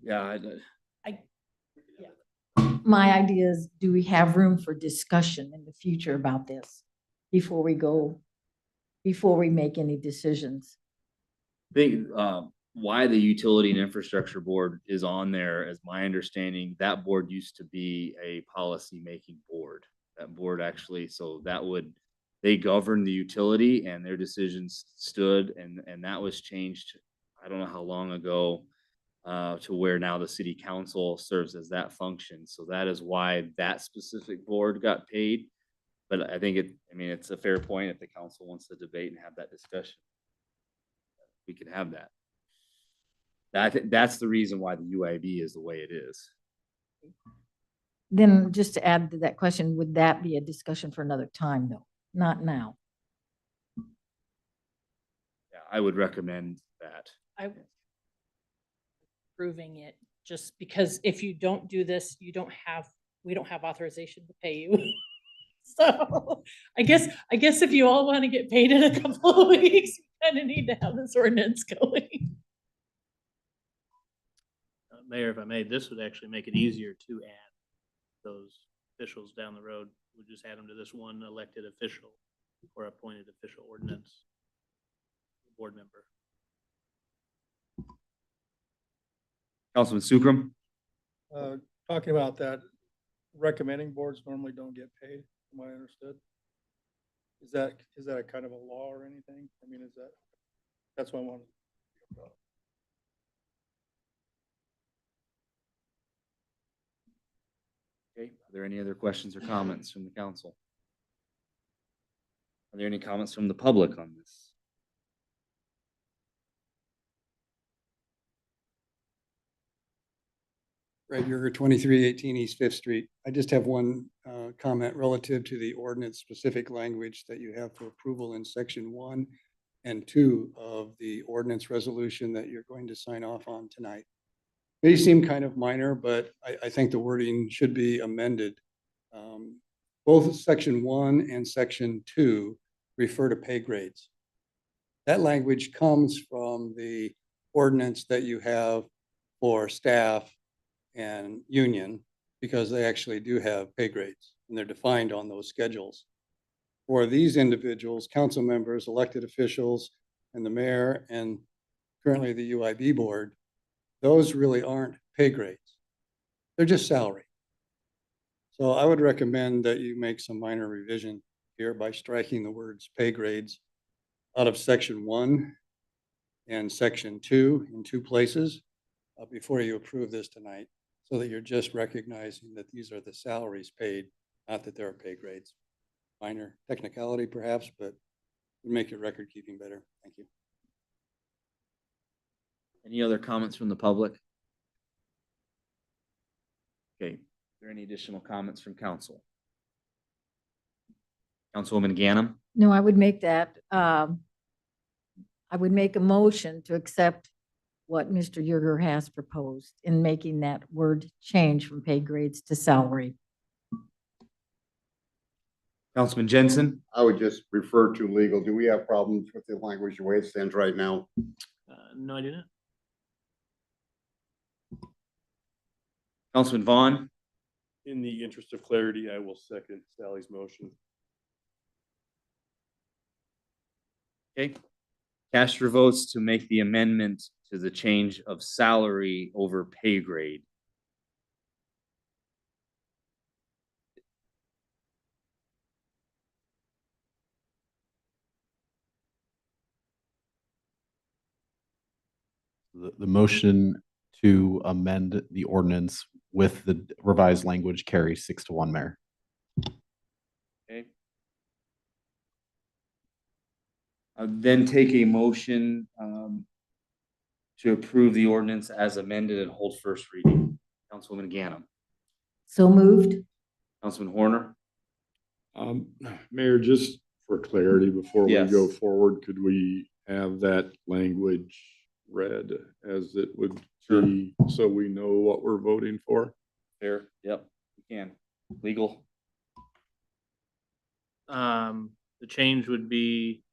Yeah, My idea is, do we have room for discussion in the future about this before we make any decisions? think why the Utility and Infrastructure Board is on there, as my understanding, that board used to be a policy-making board. That board actually, so they govern the utility and their decisions stood, and that was changed, I don't know how long ago, to where now the city council serves as that function. So that is why that specific board got paid. But I think it's a fair point if the council wants to debate and have that discussion. We can have that. That's the reason why the UIB is the way it is. Then just to add to that question, would that be a discussion for another time though? Not now. Yeah, I would recommend that. I proving it, just because if you don't do this, we don't have authorization to pay you. So I guess if you all want to get paid in a couple of weeks, we kind of need to have this ordinance going. Mayor, if I may, this would actually make it easier to add those officials down the road. We just add them to this one elected official or appointed official ordinance board member. Councilman Sukram? Talking about that, recommending boards normally don't get paid, from what I understood. Is that a kind of a law or anything? I mean, that's what I wanted to talk about. Okay, are there any other questions or comments from the council? Are there any comments from the public on this? Brad Yerger, 2318 East Fifth Street. I just have one comment relative to the ordinance specific language that you have for approval in section 1 and 2 of the ordinance resolution that you're going to sign off on tonight. They seem kind of minor, but I think the wording should be amended. Both section 1 and section 2 refer to pay grades. That language comes from the ordinance that you have for staff and union, because they actually do have pay grades and they're defined on those schedules. For these individuals, council members, elected officials, and the mayor, and currently the UIB board, those really aren't pay grades. They're just salary. So I would recommend that you make some minor revision here by striking the words pay grades out of section 1 and section 2 in 2 places before you approve this tonight, so that you're just recognizing that these are the salaries paid, not that there are pay grades. Minor technicality perhaps, but would make your record keeping better. Thank you. Any other comments from the public? Okay, are there any additional comments from council? Councilwoman Ganem? No, I would make that, I would make a motion to accept what Mr. Yerger has proposed in making that word change from pay grades to salary. Councilman Jensen? I would just refer to legal. Do we have problems with the language the way it stands right now? No, I do not. Councilman Vaughn? In the interest of clarity, I will second Sally's motion. Okay. Cast your votes to make the amendment to the change of salary over pay grade. The motion to amend the ordinance with the revised language carries 6-1, Mayor. Okay. Then take a motion to approve the ordinance as amended and hold first reading. Councilwoman Ganem. So moved. Councilman Horner. Mayor, just for clarity, before we Yes. go forward, could we have that language read as it would be, so we know what we're voting for? Fair, yep, we can. Legal. The change would be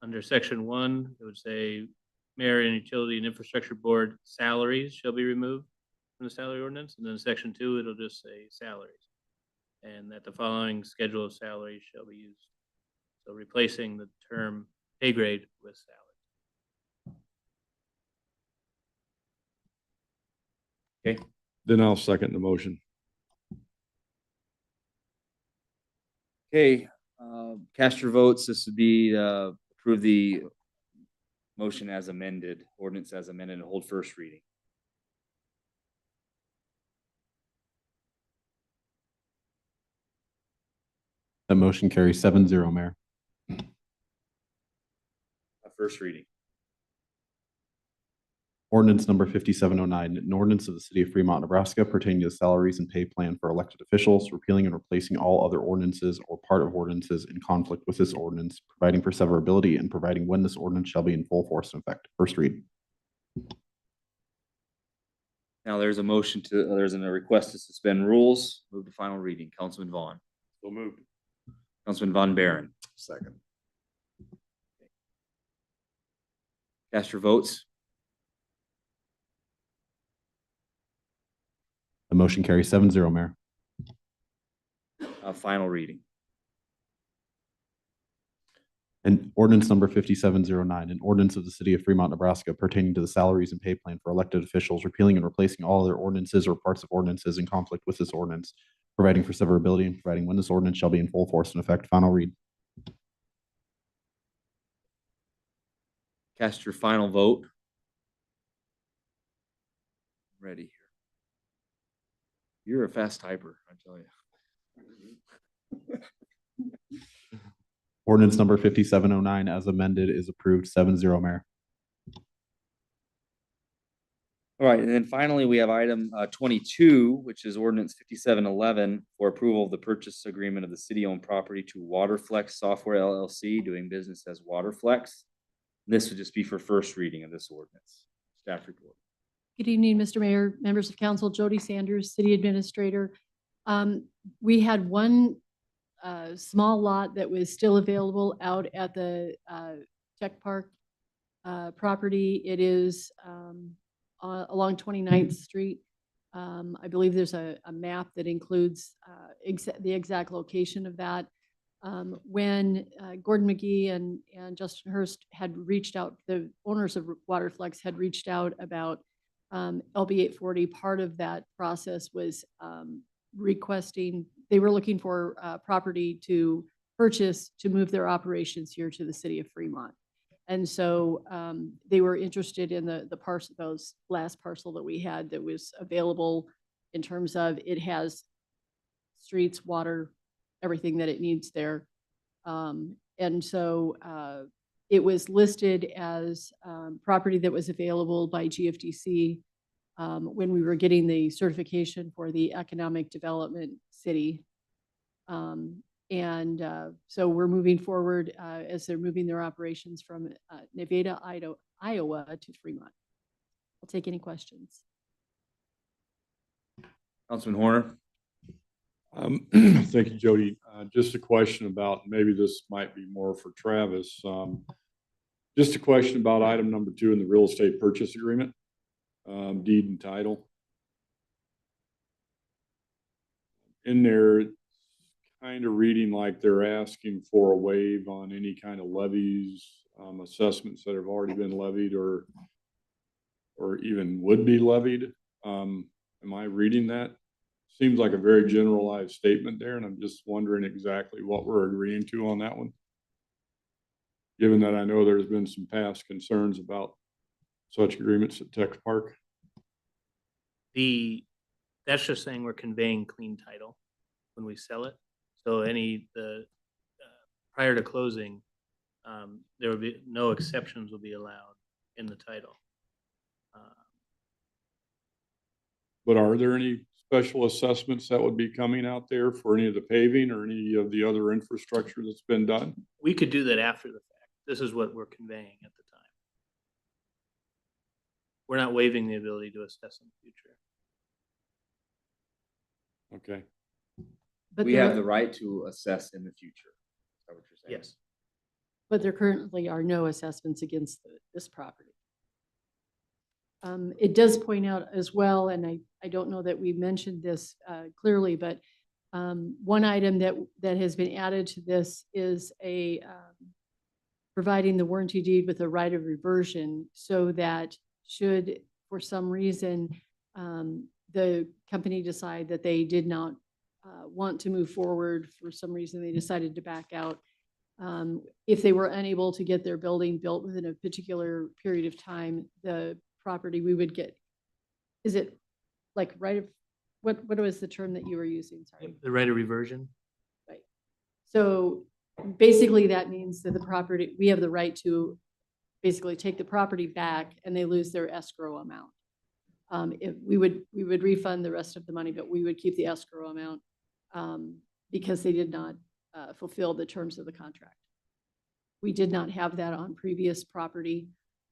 under section 1, it would say mayor and utility and infrastructure board salaries shall be removed from the salary ordinance. And then section 2, it'll just say salaries. And that the following schedule of salaries shall be used. So replacing the term pay grade with salary. Okay. Then I'll second the motion. Okay, cast your votes. This would be, approve the motion as amended, ordinance as amended, and hold first reading. That motion carries 7-0, Mayor. First reading. Ordinance number 5709, an ordinance of the city of Fremont, Nebraska pertaining to the salaries and pay plan for elected officials, repealing and replacing all other ordinances or part of ordinances in conflict with this ordinance, providing for severability and providing when this ordinance shall be in full force and effect. First read. Now there's a motion to, there's a request to suspend rules, move to final reading. Councilman Vaughn. So moved. Councilman Von Baron. Second. Cast your votes. The motion carries 7-0, Mayor. Final reading. And ordinance number 5709, an ordinance of the city of Fremont, Nebraska pertaining to the salaries and pay plan for elected officials, repealing and replacing all other ordinances or parts of ordinances in conflict with this ordinance, providing for severability and providing when this ordinance shall be in full force and effect. Final read. Cast your final vote. Ready here. You're a fast typer, I tell you. Ordinance number 5709 as amended is approved 7-0, Mayor. All right, and then finally, we have item 22, which is ordinance 5711 for approval of the purchase agreement of the city-owned property to Waterflex Software LLC, doing business as Waterflex. This would just be for first reading of this ordinance. Staff report. Good evening, Mr. Mayor, members of council, Jody Sanders, City Administrator. We had one small lot that was still available out at the Tech Park property. It is along 29th Street. I believe there's a map that includes the exact location of that. When Gordon McGee and Justin Hurst had reached out, the owners of Waterflex had reached out about LB 840. Part of that process was requesting, they were looking for property to purchase to move their operations here to the city of Fremont. And so they were interested in the parcel, those last parcel that we had that was available in terms of it has streets, water, everything that it needs there. And so it was listed as property that was available by GFDC when we were getting the certification for the economic development city. So we're moving forward as they're moving their operations from Nevada, Iowa to Fremont. I'll take any questions. Councilman Horner. Thank you, Jody. Just a question about, maybe this might be more for Travis. Just a question about item number 2 in the real estate purchase agreement, deed and title. In there, it's kind of reading like they're asking for a waive on any kind of levies, assessments that have already been levied or even would be levied. Am I reading that? Seems like a very generalized statement there, and I'm just wondering exactly what we're agreeing to on that one. Given that I know there's been some past concerns about such agreements at Tech Park. That's just saying we're conveying clean title when we sell it. So prior to closing, there will be no exceptions will be allowed in the title. But are there any special assessments that would be coming out there for any of the paving or any of the other infrastructure that's been done? We could do that after the fact. This is what we're conveying at the time. We're not waiving the ability to assess in the future. Okay. But We there have are- the right to assess in the future. Is that what you're saying? Yes. But there currently are no assessments against this property. It does point out as well, and I don't know that we mentioned this clearly, but one item that has been added to this is providing the warranty deed with a right of reversion, so that should, for some reason, the company decide that they did not want to move forward, for some reason they decided to back out. If they were unable to get their building built within a particular period of time, the property we would get, is it like right of, what was the term that you were using? Sorry. The right of reversion? Right. So basically that means that the property, we have the right to basically take the property back and they lose their escrow amount. If we would refund the rest of the money, but we would keep the escrow amount because they did not fulfill the terms of the contract. We did not have that on previous property.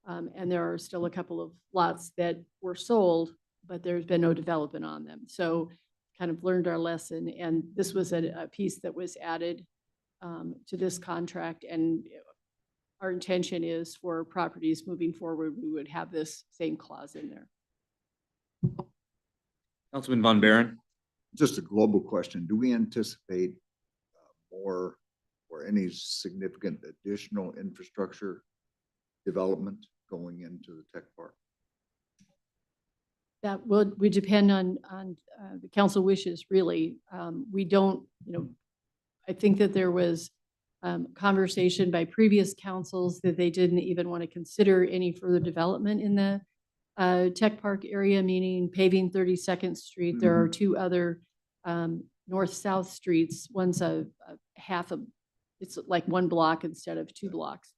And there are still a couple of lots that were sold, but there's been no development on them. So kind of learned our lesson. And this was a piece that was added to this contract. And our intention is for properties moving forward, we would have this same clause in there. Councilman Von Baron? Just a global question. Do we anticipate more or any significant additional infrastructure development going into the tech park? That would depend on the council wishes, really. We don't, I think that there was conversation by previous councils that they didn't even want to consider any further development in the tech park area, meaning paving 32nd Street. There are two other north-south streets. One's it's like one block instead of two blocks.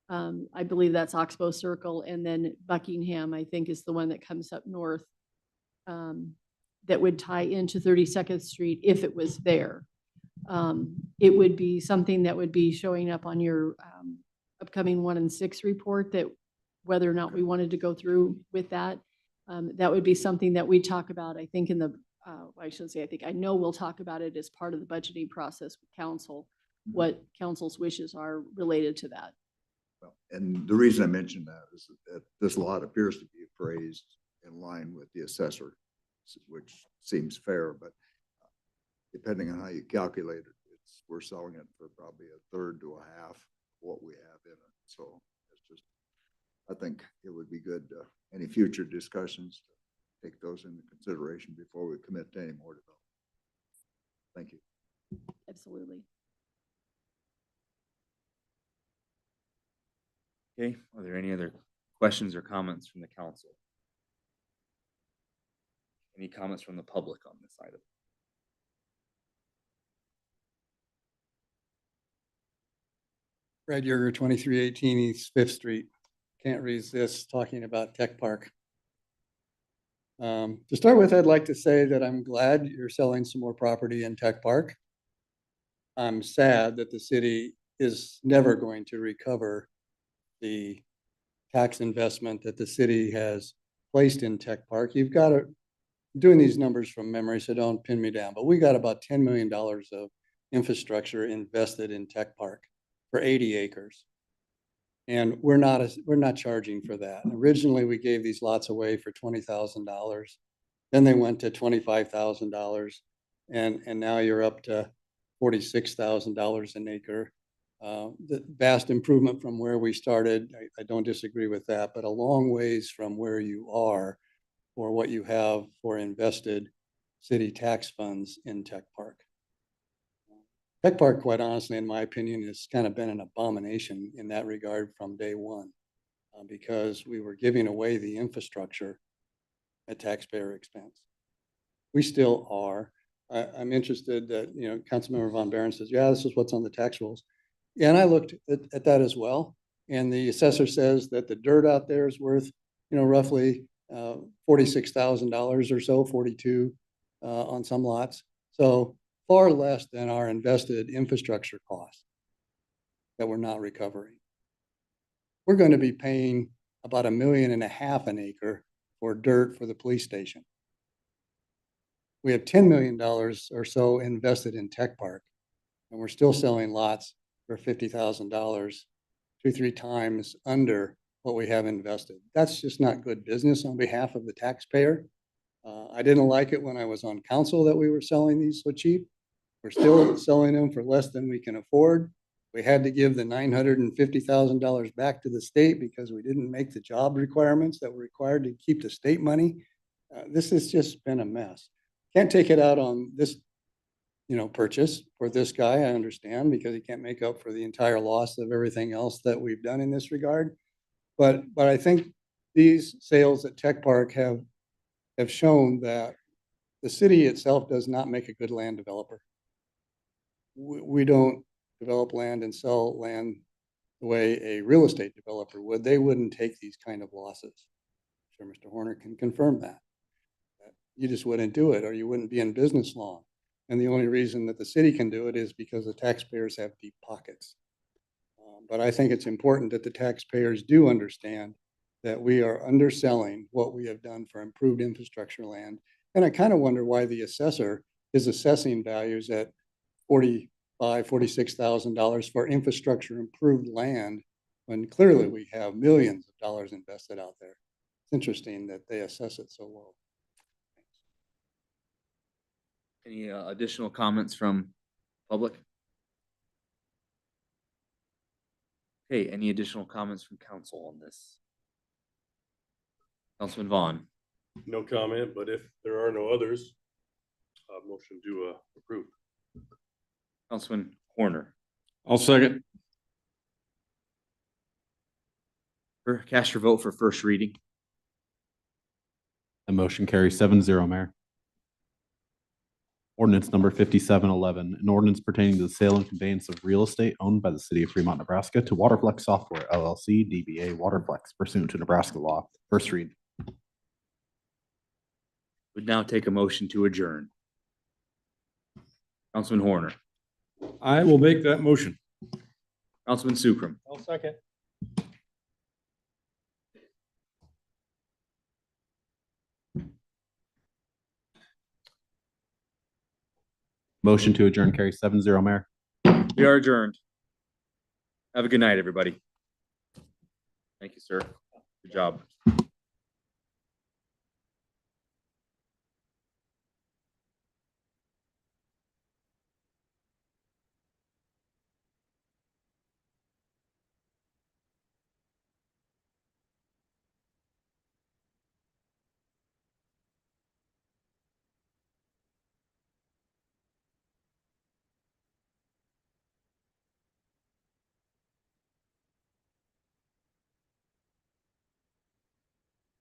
I believe that's Oxbow Circle, and then Buckingham, I think, is the one that comes up north that would tie into 32nd Street if it was there. It would be something that would be showing up on your upcoming 1 and 6 report, that whether or not we wanted to go through with that. That would be something that we talk about, I think, in the, I shouldn't say I think, I know we'll talk about it as part of the budgeting process with council, what council's wishes are related to that. Well, and the reason I mentioned that is that this lot appears to be appraised in line with the assessor, which seems fair, but depending on how you calculate it, we're selling it for probably a third to a half of what we have in it. So it's just, I think it would be good, any future discussions, to take those into consideration before we commit to any more development. Thank you. Absolutely. Okay, are there any other questions or comments from the council? Any comments from the public on this item? Fred Yerger, 2318 East Fifth Street. Can't resist talking about Tech Park. To start with, I'd like to say that I'm glad you're selling some more property in Tech Park. I'm sad that the city is never going to recover the tax investment that the city has placed in Tech Park. You've got to, doing these numbers from memory, so don't pin me down, but we got about $10 million of infrastructure invested in Tech Park for 80 acres. And we're not charging for that. Originally, we gave these lots away for $20,000. Then they went to $25,000. And now you're up to $46,000 an acre. The vast improvement from where we started, I don't disagree with that, but a long ways from where you are for what you have for invested city tax funds in Tech Park. Tech Park, quite honestly, in my opinion, has kind of been an abomination in that regard from day one, because we were giving away the infrastructure at taxpayer expense. We still are. I'm interested that, Councilmember Von Baron says, yeah, this is what's on the tax rolls. Yeah, and I looked at that as well. And the assessor says that the dirt out there is worth, roughly $46,000 or so, 42. on some lots. So far less than our invested infrastructure costs that we're not recovering. We're going to be paying about $1.5 million an acre for dirt for the police station. We have $10 million or so invested in Tech Park, and we're still selling lots for $50,000, 2-3 times under what we have invested. That's just not good business on behalf of the taxpayer. I didn't like it when I was on council that we were selling these so cheap. We're still selling them for less than we can afford. We had to give the $950,000 back to the state because we didn't make the job requirements that were required to keep the state money. This has just been a mess. Can't take it out on this, purchase for this guy, I understand, because he can't make up for the entire loss of everything else that we've done in this regard. But I think these sales at Tech Park have shown that the city itself does not make a good land developer. We don't develop land and sell land the way a real estate developer would. They wouldn't take these kind of losses. I'm sure Mr. Horner can confirm that. You just wouldn't do it, or you wouldn't be in business long. And the only reason that the city can do it is because the taxpayers have deep pockets. But I think it's important that the taxpayers do understand that we are underselling what we have done for improved infrastructure land. And I kind of wonder why the assessor is assessing values at $45,000, $46,000 for infrastructure improved land, when clearly we have millions of dollars invested out there. It's interesting that they assess it so low. Any additional comments from public? Okay, any additional comments from council on this? Councilman Vaughn. No comment, but if there are no others, motion to approve. Councilman Horner. I'll second. Cast your vote for first reading. The motion carries 7-0, Mayor. Ordinance number 5711, an ordinance pertaining to the sale and conveyance of real estate owned by the city of Fremont, Nebraska to Waterflex Software LLC, DBA Waterflex, pursuant to Nebraska law. First read. Would now take a motion to adjourn. Councilman Horner. I will make that motion. Councilman Sukram. I'll second. Motion to adjourn carries 7-0, Mayor. We are adjourned. Have a good night, everybody. Thank you, sir. Good job.